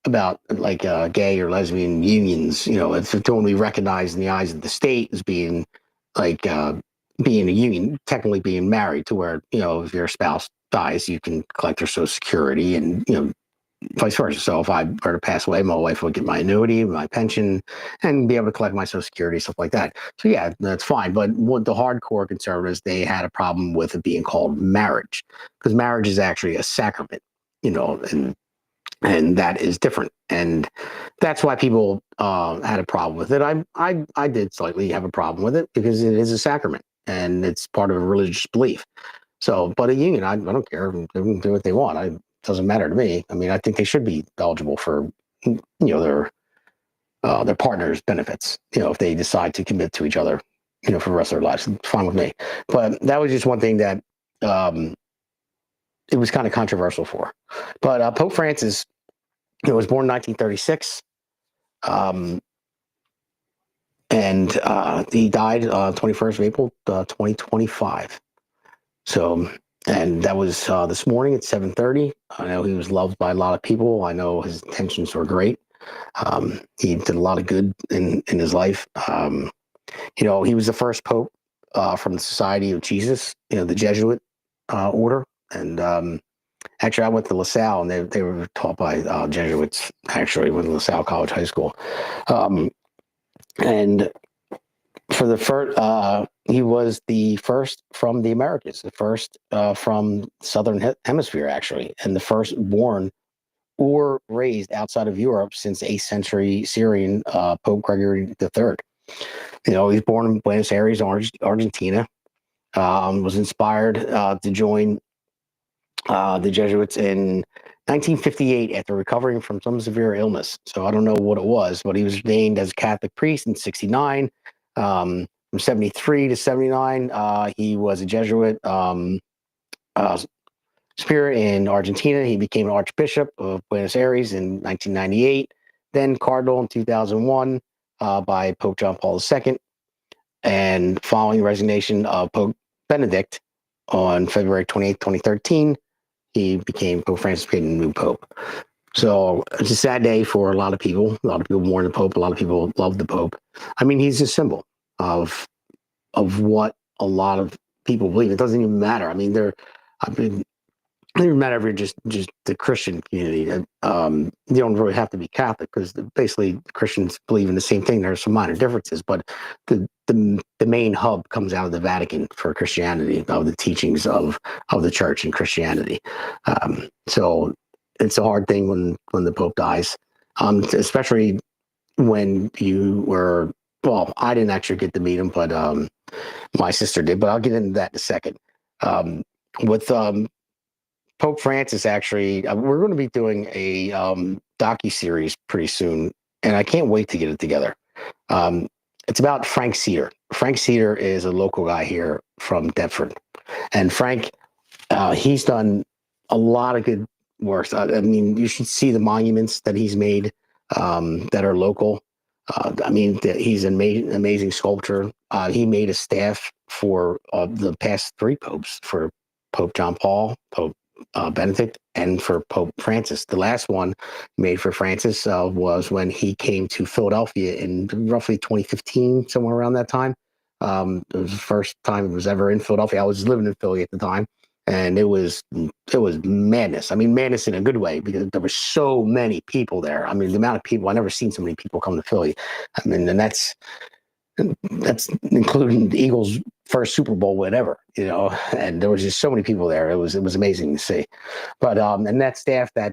about like gay or lesbian unions. It's only recognized in the eyes of the state as being like being a union, technically being married, to where if your spouse dies, you can collect their Social Security and vice versa. So if I were to pass away, my wife would get my annuity, my pension, and be able to collect my Social Security, stuff like that. So yeah, that's fine. But what the hardcore conservatives, they had a problem with it being called marriage, because marriage is actually a sacrament, and that is different. And that's why people had a problem with it. I did slightly have a problem with it because it is a sacrament and it's part of a religious belief. So, but a union, I don't care. They can do what they want. It doesn't matter to me. I mean, I think they should be eligible for, their partner's benefits, if they decide to commit to each other, for the rest of their lives. It's fine with me. But that was just one thing that it was kind of controversial for. But Pope Francis, was born in 1936. And he died 21st of April, 2025. So, and that was this morning at 7:30. I know he was loved by a lot of people. I know his intentions were great. He did a lot of good in his life. He was the first pope from the Society of Jesus, the Jesuit order. And actually, I went to LaSalle, and they were taught by Jesuits, actually, with LaSalle College High School. And for the first, he was the first from the Americas, the first from Southern Hemisphere, actually, and the first born or raised outside of Europe since 8th century Syrian Pope Gregory III. He was born in Buenos Aires, Argentina. Was inspired to join the Jesuits in 1958 after recovering from some severe illness. So I don't know what it was, but he was ordained as a Catholic priest in 69. From 73 to 79, he was a Jesuit spirit in Argentina. He became an Archbishop of Buenos Aires in 1998, then Cardinal in 2001 by Pope John Paul II. And following resignation of Pope Benedict on February 28, 2013, he became Pope Francis, became the new Pope. So it's a sad day for a lot of people. A lot of people mourn the Pope. A lot of people love the Pope. I mean, he's a symbol of what a lot of people believe. It doesn't even matter. I mean, it doesn't matter if you're just the Christian community. You don't really have to be Catholic, because basically Christians believe in the same thing. There are some minor differences, but the main hub comes out of the Vatican for Christianity, of the teachings of the church and Christianity. So it's a hard thing when the Pope dies, especially when you were, well, I didn't actually get to meet him, but my sister did, but I'll get into that in a second. With Pope Francis, actually, we're going to be doing a docu-series pretty soon, and I can't wait to get it together. It's about Frank Cedar. Frank Cedar is a local guy here from Deptford, and Frank, he's done a lot of good work. I mean, you should see the monuments that he's made that are local. He's an amazing sculptor. He made a staff for the past 3 popes, for Pope John Paul, Pope Benedict, and for Pope Francis. The last one made for Francis was when he came to Philadelphia in roughly 2015, somewhere around that time. It was the first time it was ever in Philadelphia. I was living in Philly at the time, and it was madness. I mean, madness in a good way, because there were so many people there. I mean, the amount of people, I never seen so many people come to Philly. I mean, and that's including the Eagles' first Super Bowl, whatever, and there was just so many people there. It was amazing to see. But and that staff that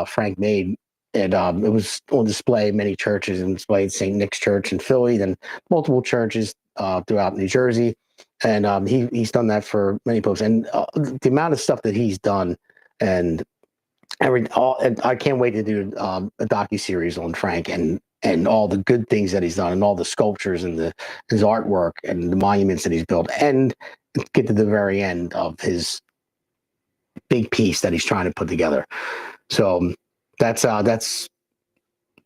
Frank made, it was on display in many churches, and displayed St. Nick's Church in Philly, then multiple churches throughout New Jersey. And he's done that for many popes. And the amount of stuff that he's done, and I can't wait to do a docuseries on Frank and all the good things that he's done, and all the sculptures and his artwork and the monuments that he's built, and get to the very end of his big piece that he's trying to put together. So that's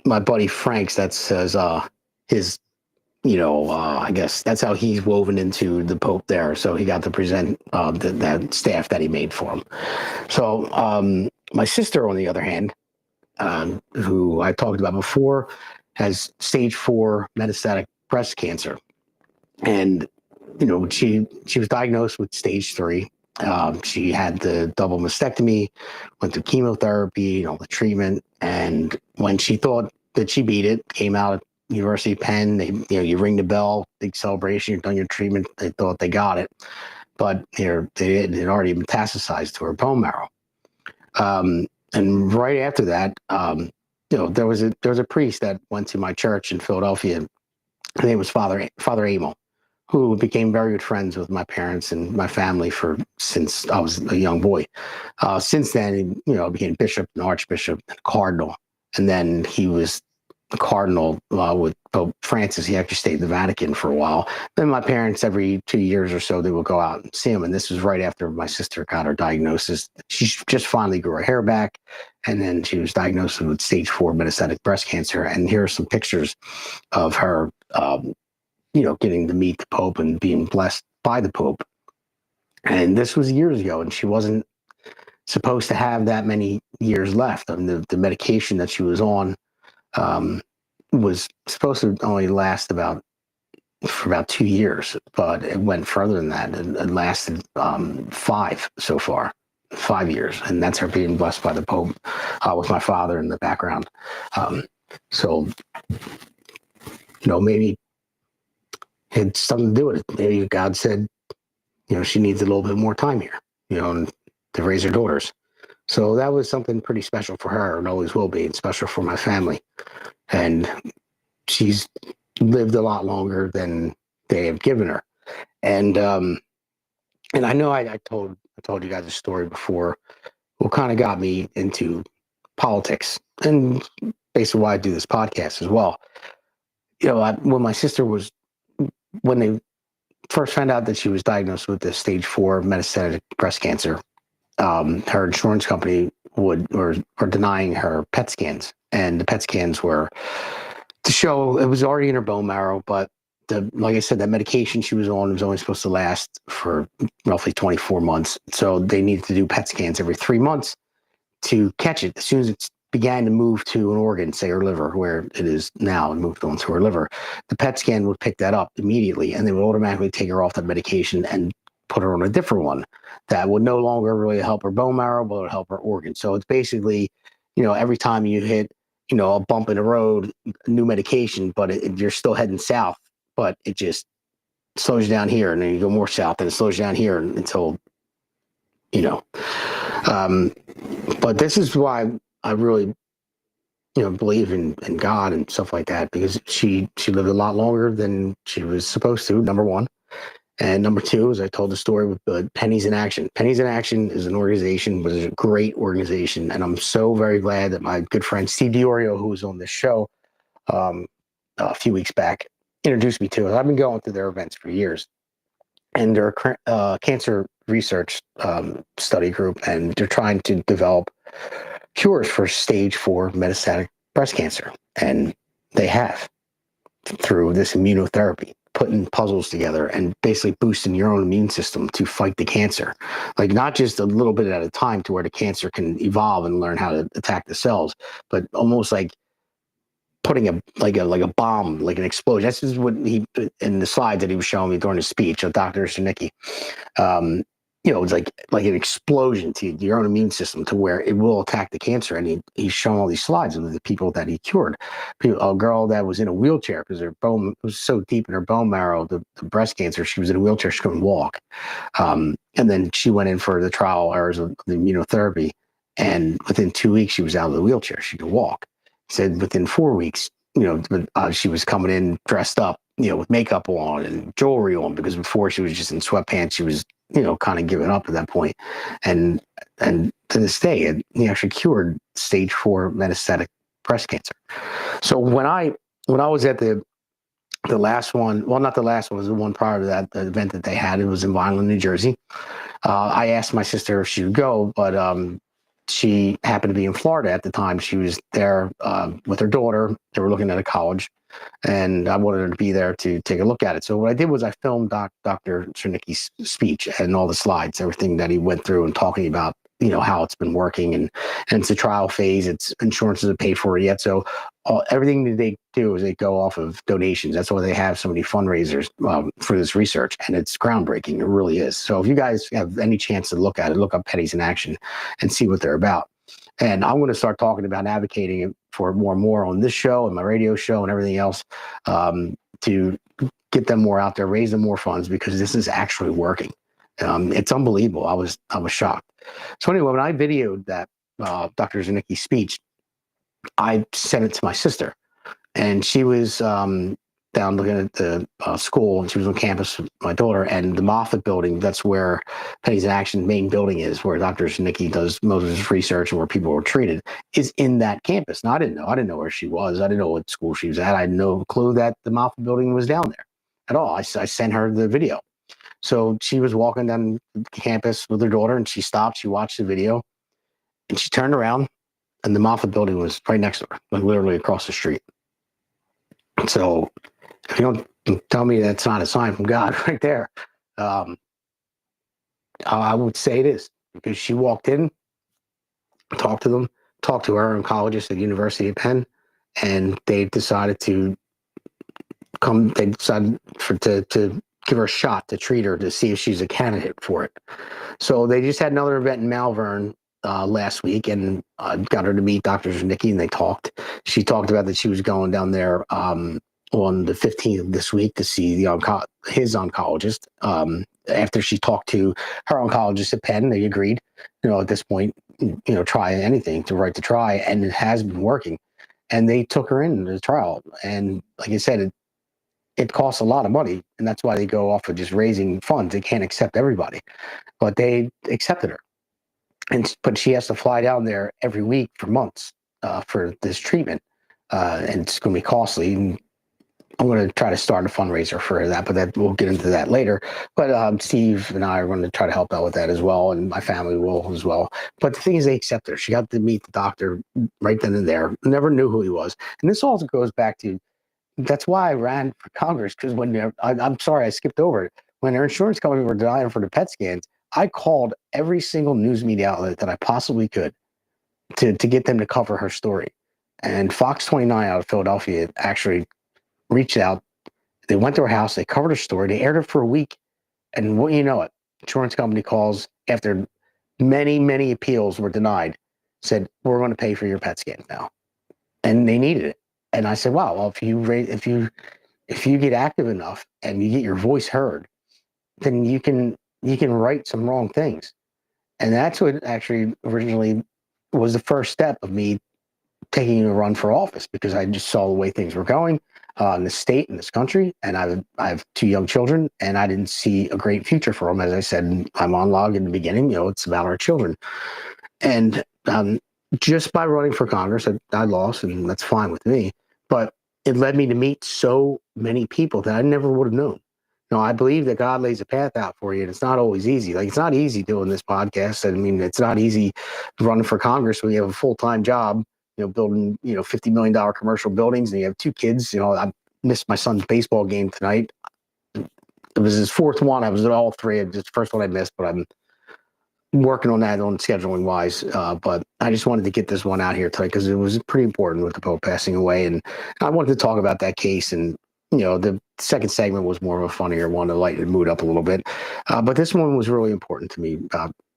my buddy Frank's. That's his. I guess that's how he's woven into the Pope there. So he got to present that staff that he made for him. So my sister, on the other hand, who I talked about before, has stage 4 metastatic breast cancer. And, she was diagnosed with stage 3. She had the double mastectomy, went through chemotherapy, all the treatment. And when she thought that she beat it, came out at University of Penn, you ring the bell, big celebration, you've done your treatment. They thought they got it, but it had already metastasized to her bone marrow. And right after that, there was a priest that went to my church in Philadelphia. His name was Father Emil, who became very good friends with my parents and my family since I was a young boy. Since then, he became bishop and archbishop and cardinal, and then he was the cardinal with Pope Francis. He actually stayed in the Vatican for a while. Then my parents, every 2 years or so, they would go out and see him. And this was right after my sister got her diagnosis. She just finally grew her hair back, and then she was diagnosed with stage 4 metastatic breast cancer. And here are some pictures of her, getting to meet the Pope and being blessed by the Pope. And this was years ago, and she wasn't supposed to have that many years left. I mean, the medication that she was on was supposed to only last for about 2 years, but it went further than that. It lasted 5 so far, 5 years, and that's her being blessed by the Pope with my father in the background. So maybe it had something to do with it. Maybe God said, she needs a little bit more time here, and to raise her daughters. So that was something pretty special for her, and always will be, and special for my family. And she's lived a lot longer than they have given her. And I know I told you guys a story before, what kind of got me into politics, and basically why I do this podcast as well. When my sister when they first found out that she was diagnosed with the stage 4 metastatic breast cancer, her insurance company were denying her PET scans, and the PET scans were to show it was already in her bone marrow. But like I said, that medication she was on was only supposed to last for roughly 24 months. So they needed to do PET scans every 3 months to catch it. As soon as it began to move to an organ, say her liver, where it is now, and moved on to her liver, the PET scan would pick that up immediately, and they would automatically take her off that medication and put her on a different one that would no longer really help her bone marrow, but would help her organs. So it's basically, every time you hit, a bump in the road, new medication, but you're still heading south, but it just slows you down here, and then you go more south, and it slows you down here until, but this is why I really, believe in God and stuff like that, because she lived a lot longer than she was supposed to, number one. And number 2, as I told the story with Pennies in Action. Pennies in Action is an organization, was a great organization. And I'm so very glad that my good friend Steve Diorio, who was on this show a few weeks back, introduced me to it. I've been going to their events for years. And they're a cancer research study group, and they're trying to develop cures for stage 4 metastatic breast cancer. And they have. through this immunotherapy, putting puzzles together and basically boosting your own immune system to fight the cancer. Like not just a little bit at a time to where the cancer can evolve and learn how to attack the cells, but almost like putting a bomb, like an explosion. That's just what he in the slides that he was showing me during his speech of Dr. Cernicki. It's like an explosion to your own immune system to where it will attack the cancer. And he's showing all these slides of the people that he cured. A girl that was in a wheelchair because her bone was so deep in her bone marrow, the breast cancer, she was in a wheelchair, she couldn't walk. And then she went in for the trial hours of the immunotherapy. And within 2 weeks, she was out of the wheelchair. She could walk. He said within 4 weeks, she was coming in dressed up, with makeup on and jewelry on, because before she was just in sweatpants. She was, kind of giving up at that point. And to this day, he actually cured stage 4 metastatic breast cancer. So when I was at the last one, well, not the last one, it was the one prior to that, the event that they had, it was in Vineland, New Jersey. I asked my sister if she would go, but she happened to be in Florida at the time. She was there with her daughter. They were looking at a college, and I wanted her to be there to take a look at it. So what I did was I filmed Dr. Cernicki's speech and all the slides, everything that he went through and talking about, how it's been working, and it's a trial phase. It's insurance doesn't pay for it yet. So everything that they do is they go off of donations. That's why they have so many fundraisers for this research, and it's groundbreaking. It really is. So if you guys have any chance to look at it, look up Pennies in Action and see what they're about. And I'm going to start talking about advocating for more and more on this show and my radio show and everything else to get them more out there, raise them more funds, because this is actually working. It's unbelievable. I was shocked. So anyway, when I videoed that Dr. Cernicki speech, I sent it to my sister, and she was down looking at the school, and she was on campus with my daughter, and the Moffat building, that's where Pennies in Action main building is, where Dr. Cernicki does most of his research and where people were treated, is in that campus. Now, I didn't know where she was. I didn't know what school she was at. I had no clue that the Moffat building was down there at all. I sent her the video. So she was walking down campus with her daughter, and she stopped, she watched the video, and she turned around, and the Moffat building was right next to her, like literally across the street. So if you don't tell me that's not a sign from God right there, I would say it is, because she walked in, talked to them, talked to her oncologist at the University of Penn, and they decided to come, they decided to give her a shot to treat her to see if she's a candidate for it. So they just had another event in Malvern last week, and got her to meet Dr. Cernicki, and they talked. She talked about that she was going down there on the 15th of this week to see his oncologist. After she talked to her oncologist at Penn, they agreed, at this point, try anything to try, and it has been working. And they took her in the trial. And like I said, it costs a lot of money, and that's why they go off of just raising funds. They can't accept everybody, but they accepted her. But she has to fly down there every week for months for this treatment, and it's going to be costly. And I'm going to try to start a fundraiser for that, but we'll get into that later. But Steve and I are going to try to help out with that as well, and my family will as well. But the thing is, they accepted her. She got to meet the doctor right then and there. Never knew who he was, and this also goes back to. That's why I ran for Congress, because I'm sorry, I skipped over it. When their insurance company were denying for the PET scans, I called every single news media outlet that I possibly could to get them to cover her story. And Fox 29 out of Philadelphia actually reached out. They went to her house, they covered her story, they aired it for a week. And what you know it, insurance company calls after many, many appeals were denied, said, we're going to pay for your PET scans now. And they needed it. And I said, wow, well, if you get active enough and you get your voice heard, then you can right some wrong things. And that's what actually originally was the first step of me taking a run for office, because I just saw the way things were going in the state and this country. And I have 2 young children, and I didn't see a great future for them. As I said in my monologue in the beginning, it's about our children. And just by running for Congress, I lost, and that's fine with me. But it led me to meet so many people that I never would have known. I believe that God lays a path out for you, and it's not always easy. Like, it's not easy doing this podcast. I mean, it's not easy running for Congress when you have a full-time job, building, $50 million commercial buildings, and you have 2 kids. missed my son's baseball game tonight. It was his fourth one. I was at all three. It's the first one I missed, but I'm working on that on scheduling wise. But I just wanted to get this one out here tonight because it was pretty important with the Pope passing away. And I wanted to talk about that case. And, the second segment was more of a funnier one to lighten the mood up a little bit. But this one was really important to me.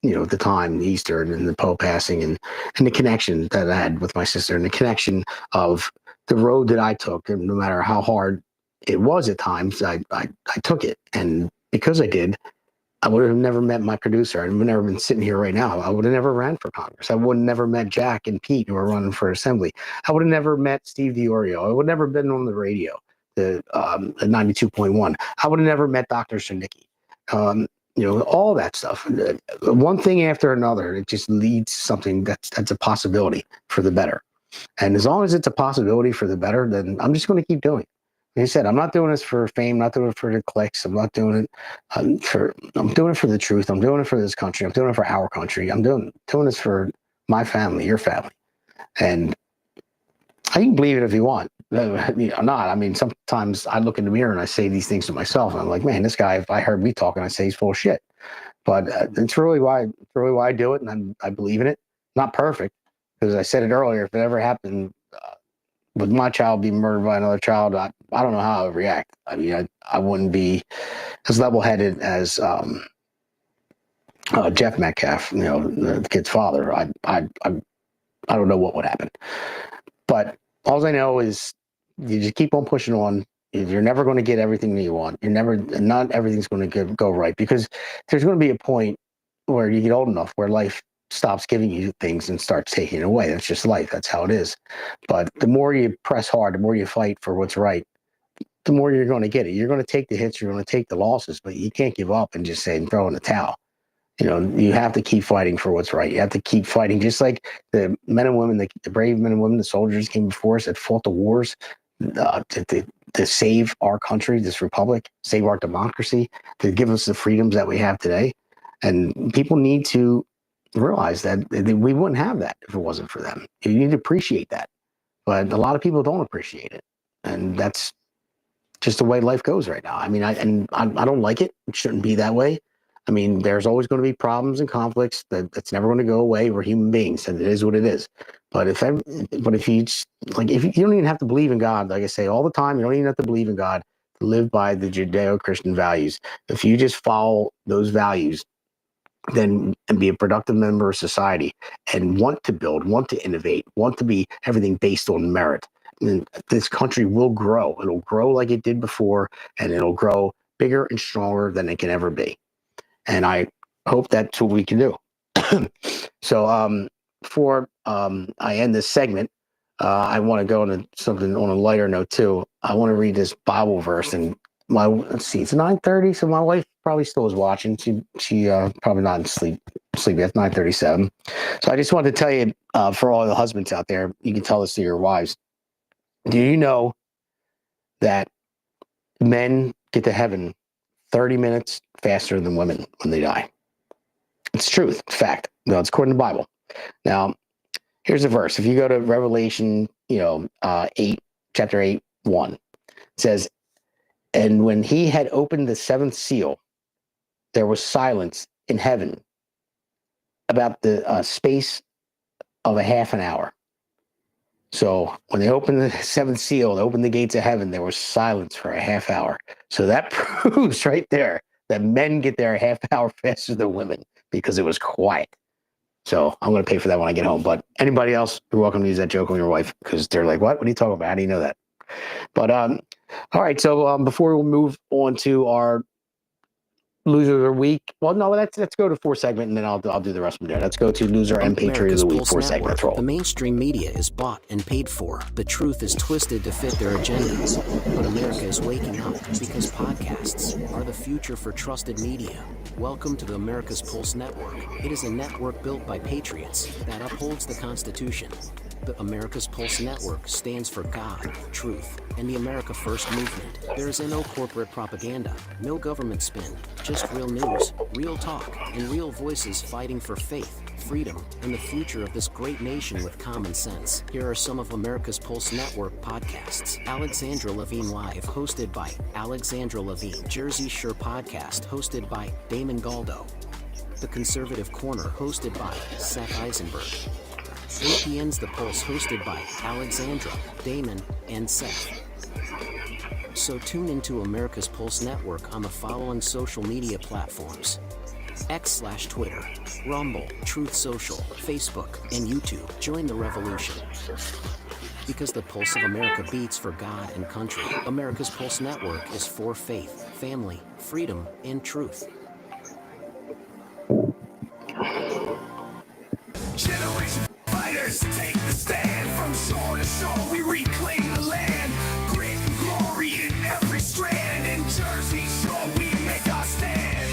The time, Easter, and the Pope passing, and the connection that I had with my sister, and the connection of the road that I took, and no matter how hard it was at times, I took it. And because I did, I would have never met my producer. I would have never been sitting here right now. I would have never ran for Congress. I would have never met Jack and Pete, who are running for assembly. I would have never met Steve DiOrio. I would have never been on the radio, the 92.1. I would have never met Dr. Cernicki. All that stuff. One thing after another, it just leads to something that's a possibility for the better. And as long as it's a possibility for the better, then I'm just going to keep doing it. Like I said, I'm not doing this for fame, not doing it for the clicks. I'm not doing it I'm doing it for the truth. I'm doing it for this country. I'm doing it for our country. I'm doing this for my family, your family. And you can believe it if you want. Not. I mean, sometimes I look in the mirror and I say these things to myself. And I'm like, man, this guy, if I heard me talking, I'd say he's full of shit. But it's really why I do it. And I believe in it. Not perfect. Because I said it earlier, if it ever happened with my child being murdered by another child, I don't know how I would react. I mean, I wouldn't be as level-headed as Jeff Metcalf, the kid's father. I don't know what would happen. But all I know is you just keep on pushing on. You're never going to get everything that you want. Not everything's going to go right, because there's going to be a point where you get old enough where life stops giving you things and starts taking it away. That's just life. That's how it is. But the more you press hard, the more you fight for what's right, the more you're going to get it. You're going to take the hits, you're going to take the losses, but you can't give up and just say throw in the towel. You have to keep fighting for what's right. You have to keep fighting, just like the men and women, the brave men and women, the soldiers came before us that fought the wars to save our country, this republic, save our democracy, to give us the freedoms that we have today. And people need to realize that we wouldn't have that if it wasn't for them. You need to appreciate that. But a lot of people don't appreciate it. And that's just the way life goes right now. I mean, I don't like it. It shouldn't be that way. I mean, there's always going to be problems and conflicts. That's never going to go away. We're human beings, and it is what it is. But if you don't even have to believe in God, like I say all the time, you don't even have to believe in God to live by the Judeo-Christian values. If you just follow those values, then and be a productive member of society and want to build, want to innovate, want to be everything based on merit, then this country will grow. It'll grow like it did before, and it'll grow bigger and stronger than it can ever be. And I hope that's what we can do. So before I end this segment, I want to go into something on a lighter note too. I want to read this Bible verse, and let's see, it's 9:30, so my wife probably still is watching. She probably not sleep yet. 9:37. So I just wanted to tell you, for all the husbands out there, you can tell this to your wives. Do you know that men get to heaven 30 minutes faster than women when they die? It's truth. It's fact. No, it's according to the Bible. Now, here's a verse. If you go to Revelation, 8, chapter 8, 1, it says, and when he had opened the seventh seal, there was silence in heaven about the space of a half an hour. So when they opened the seventh seal, they opened the gates of heaven, there was silence for a half hour. So that proves right there that men get there a half hour faster than women because it was quiet. So I'm going to pay for that when I get home. But anybody else, you're welcome to use that joke on your wife, because they're like, what are you talking about? How do you know that? But all right. So before we move on to our loser of the week, well, no, let's go to 4 segment, and then I'll do the rest from there. Let's go to loser and Patriot of the week. 4 segment. Let's roll. The mainstream media is bought and paid for. The truth is twisted to fit their agendas. But America is waking up because podcasts are the future for trusted media. Welcome to the America's Pulse Network. It is a network built by patriots that upholds the Constitution. The America's Pulse Network stands for God, truth, and the America First movement. There is no corporate propaganda, no government spin, just real news, real talk, and real voices fighting for faith, freedom, and the future of this great nation with common sense. Here are some of America's Pulse Network podcasts. Alexandra Levine Live, hosted by Alexandra Levine. Jersey Shore Podcast, hosted by Damon Galdo. The Conservative Corner, hosted by Seth Eisenberg. APN's The Pulse, hosted by Alexandra, Damon, and Seth. So tune into America's Pulse Network on the following social media platforms: X/Twitter, Rumble, Truth Social, Facebook, and YouTube. Join the revolution. Because the pulse of America beats for God and country. America's Pulse Network is for faith, family, freedom, and truth. Generation fighters take the stand. From shore to shore we reclaim the land. Grit and glory in every strand. In Jersey Shore we make our stand.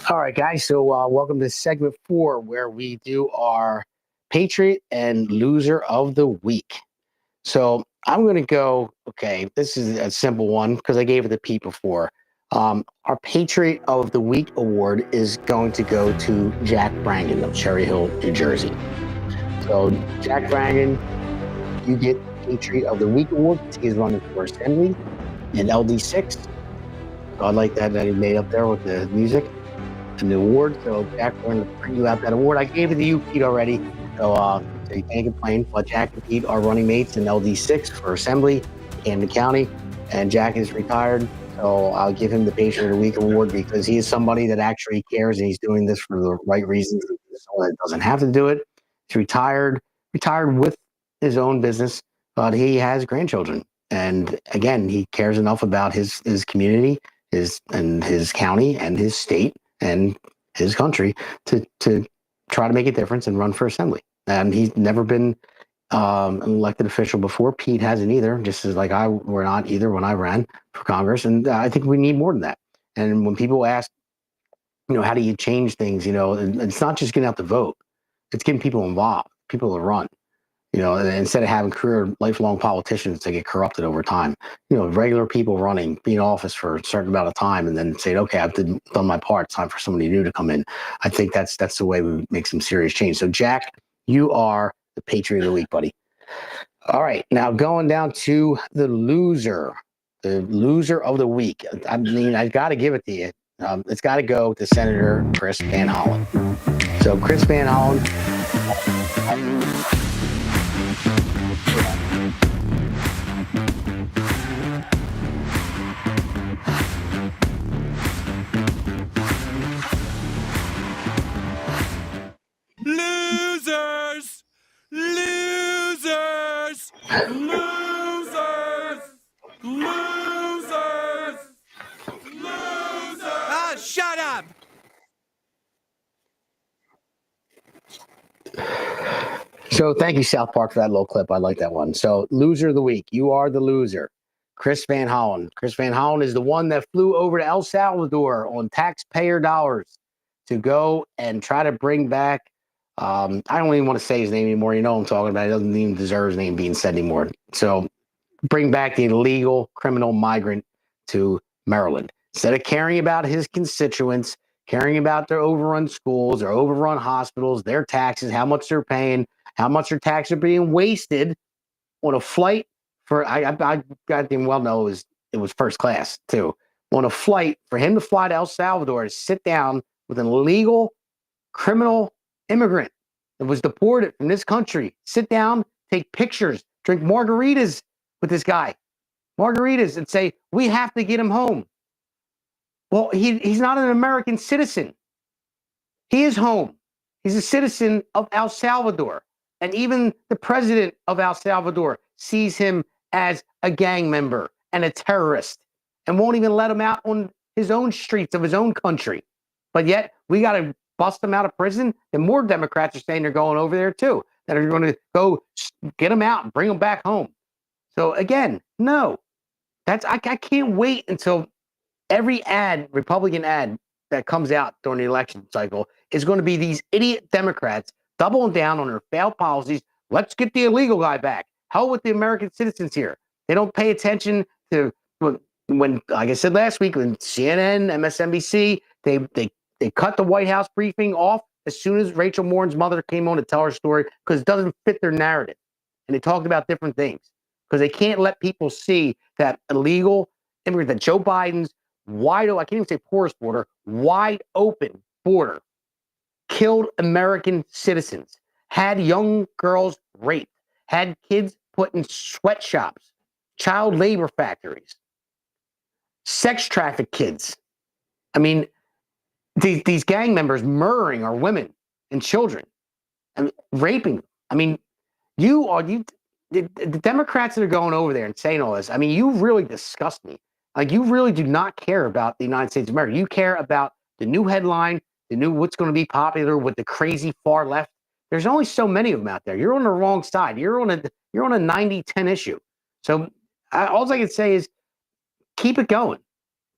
All right, guys. So welcome to segment 4, where we do our Patriot and Loser of the Week. So I'm going to go, okay, this is a simple one because I gave it to Pete before. Our Patriot of the Week award is going to go to Jack Brangan of Cherry Hill, New Jersey. So Jack Brangan, you get Patriot of the Week award because he's running for Assembly in LD6. So I like that he made up there with the music and the award. So Jack, we're going to bring you out that award. I gave it to you, Pete, already. So you can't complain. But Jack and Pete are running mates in LD6 for Assembly, Camden County, and Jack is retired. So I'll give him the Patriot of the Week award because he is somebody that actually cares and he's doing this for the right reasons. Someone that doesn't have to do it. He's retired with his own business, but he has grandchildren. And again, he cares enough about his community, his county and his state and his country to try to make a difference and run for Assembly. And he's never been an elected official before. Pete hasn't either, just as like I were not either when I ran for Congress. And I think we need more than that. And when people ask, how do you change things? It's not just getting out the vote. It's getting people involved, people to run. Instead of having lifelong politicians that get corrupted over time, regular people running, being in office for a certain amount of time and then saying, okay, I've done my part. It's time for somebody new to come in. I think that's the way we make some serious change. So Jack, you are the Patriot of the Week, buddy. All right. Now going down to the loser of the week. I mean, I got to give it to you. It's got to go to Senator Chris Van Hollen. So Chris Van Hollen. Losers! Losers! Losers! Losers! Losers! Ah, shut up! So thank you, South Park, for that little clip. I like that one. So loser of the week. You are the loser. Chris Van Hollen. Chris Van Hollen is the one that flew over to El Salvador on taxpayer dollars to go and try to bring back I don't even want to say his name anymore. You know what I'm talking about. He doesn't even deserve his name being said anymore. So bring back the illegal criminal migrant to Maryland. Instead of caring about his constituents, caring about their overrun schools, their overrun hospitals, their taxes, how much they're paying, how much their taxes are being wasted on a flight for, I goddamn well know it was first class too. On a flight for him to fly to El Salvador to sit down with an illegal criminal immigrant that was deported from this country, sit down, take pictures, drink margaritas with this guy, margaritas, and say, we have to get him home. Well, he's not an American citizen. He is home. He's a citizen of El Salvador. And even the president of El Salvador sees him as a gang member and a terrorist and won't even let him out on his own streets of his own country. But yet we got to bust him out of prison. And more Democrats are saying they're going over there too, that are going to go get him out and bring him back home. So again, no, I can't wait until every ad, Republican ad that comes out during the election cycle is going to be these idiot Democrats doubling down on their failed policies. Let's get the illegal guy back. Hell with the American citizens here. They don't pay attention to when like I said last week, when CNN, MSNBC, they cut the White House briefing off as soon as Rachel Warren's mother came on to tell her story because it doesn't fit their narrative. And they talked about different things because they can't let people see that illegal immigrant, that Joe Biden's wide open, I can't even say porous border, wide open border, killed American citizens, had young girls raped, had kids put in sweatshops, child labor factories, sex trafficked kids. I mean, these gang members murdering our women and children, and raping them. I mean, the Democrats that are going over there and saying all this, I mean, you really disgust me. Like, you really do not care about the United States of America. You care about the new headline, the new what's going to be popular with the crazy far left. There's only so many of them out there. You're on the wrong side. You're on a 90-10 issue. So all I can say is keep it going.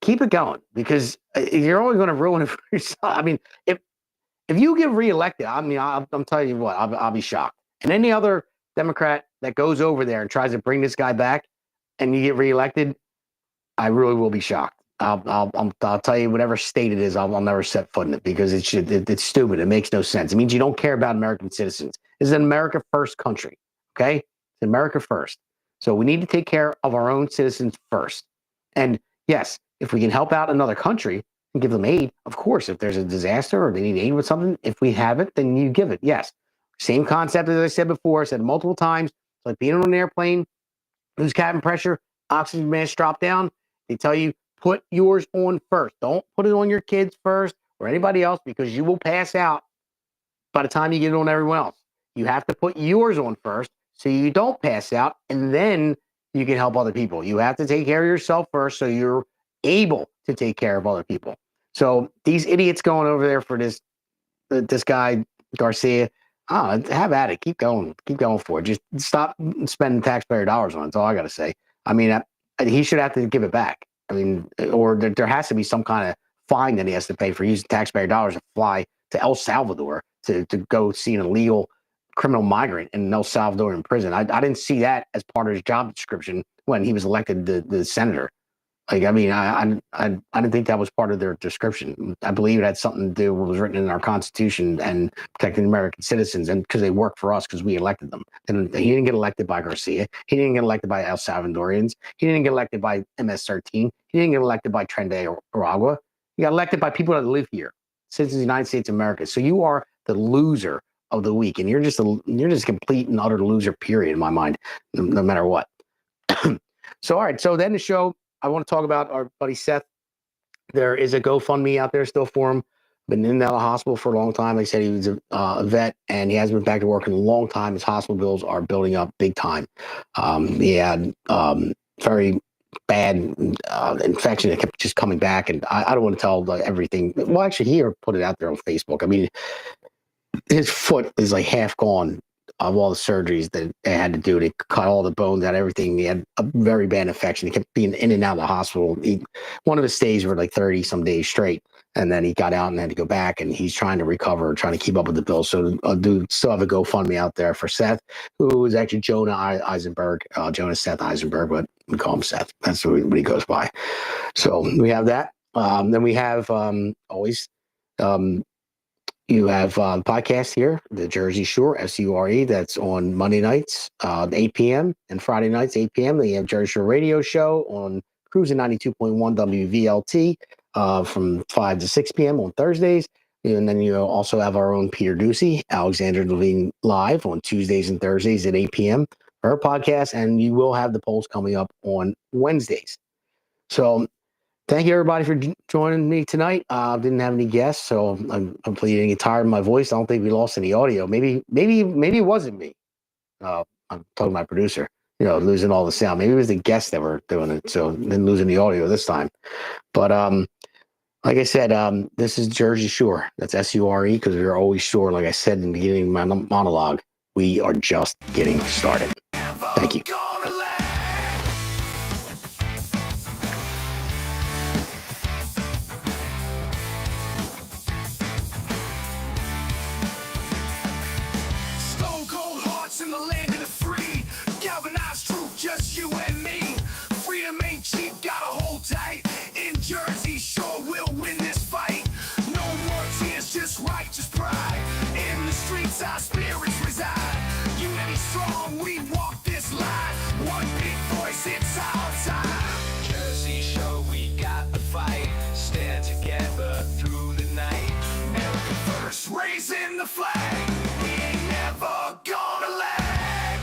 Keep it going, because you're only going to ruin it for yourself. I mean, if you get reelected, I mean, I'm telling you what, I'll be shocked. And any other Democrat that goes over there and tries to bring this guy back, and you get reelected, I really will be shocked. I'll tell you, whatever state it is, I'll never set foot in it, because it's stupid. It makes no sense. It means you don't care about American citizens. This is an America first country. Okay, it's America first. So we need to take care of our own citizens first. And yes, if we can help out another country and give them aid, of course, if there's a disaster or they need aid with something, if we have it, then you give it. Yes. Same concept as I said before, I said multiple times. It's like being on an airplane, lose cabin pressure, oxygen mask drop down. They tell you, put yours on first. Don't put it on your kids first or anybody else, because you will pass out by the time you get it on everyone else. You have to put yours on first so you don't pass out, and then you can help other people. You have to take care of yourself first so you're able to take care of other people. So these idiots going over there for this guy, Garcia, have at it. Keep going for it. Just stop spending taxpayer dollars on it. That's all I got to say. I mean, he should have to give it back. I mean, or there has to be some kind of fine that he has to pay for using taxpayer dollars to fly to El Salvador to go see an illegal criminal migrant in El Salvador in prison. I didn't see that as part of his job description when he was elected the senator. Like, I mean, I didn't think that was part of their description. I believe it had something to do with what was written in our Constitution and protecting American citizens, and because they work for us because we elected them. And he didn't get elected by Garcia. He didn't get elected by El Salvadorians. He didn't get elected by MS-13. He didn't get elected by Trinidad or Aragua. He got elected by people that live here, citizens of the United States of America. So you are the loser of the week, and you're just a complete and utter loser, period, in my mind, no matter what. So, all right. So then the show, I want to talk about our buddy Seth. There is a GoFundMe out there still for him. Been in and out of the hospital for a long time. They said he was a vet, and he hasn't been back to work in a long time. His hospital bills are building up big time. He had very bad infection that kept just coming back, and I don't want to tell everything. Well, actually, he put it out there on Facebook. I mean, his foot is like half gone of all the surgeries that they had to do. They cut all the bones out, everything. He had a very bad infection. He kept being in and out of the hospital. One of his stays were like 30 some days straight. And then he got out and had to go back, and he's trying to recover, trying to keep up with the bills. So I'll still have a GoFundMe out there for Seth, who is actually Jonah Eisenberg, Seth Eisenberg, but we call him Seth. That's what he goes by. So we have that. Then we have always, you have podcast here, the Jersey Shore, SURE, that's on Monday nights, 8 p.m. and Friday nights, 8 p.m. They have Jersey Shore Radio Show on Cruising 92.1 WVLT from 5 to 6 p.m. on Thursdays. And then you also have our own Peter Ducey, Alexander Levine Live on Tuesdays and Thursdays at 8 p.m. for her podcast. And you will have the polls coming up on Wednesdays. So thank you, everybody, for joining me tonight. Didn't have any guests, so I'm completely getting tired of my voice. I don't think we lost any audio. Maybe it wasn't me. I'm talking to my producer, losing all the sound. Maybe it was the guests that were doing it, so then losing the audio this time. But like I said, this is Jersey Shore. That's SURE, because we're always sure. Like I said in the beginning of my monologue, we are just getting started. Thank you. strong, we walk this line. One big voice, it's our time. Jersey Shore, we got the fight. Stand together through the night. America first, raising the flag. We ain't never gonna lag.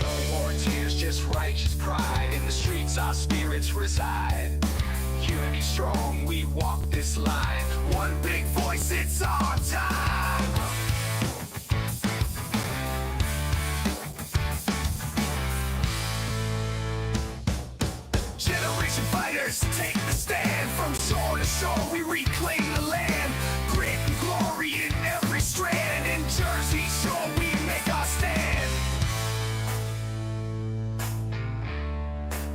No more tears, just righteous pride. In the streets, our spirits reside. Unity strong, we walk this line. One big voice, it's our time. Generation fighters take the stand. From shore to shore, we reclaim the land.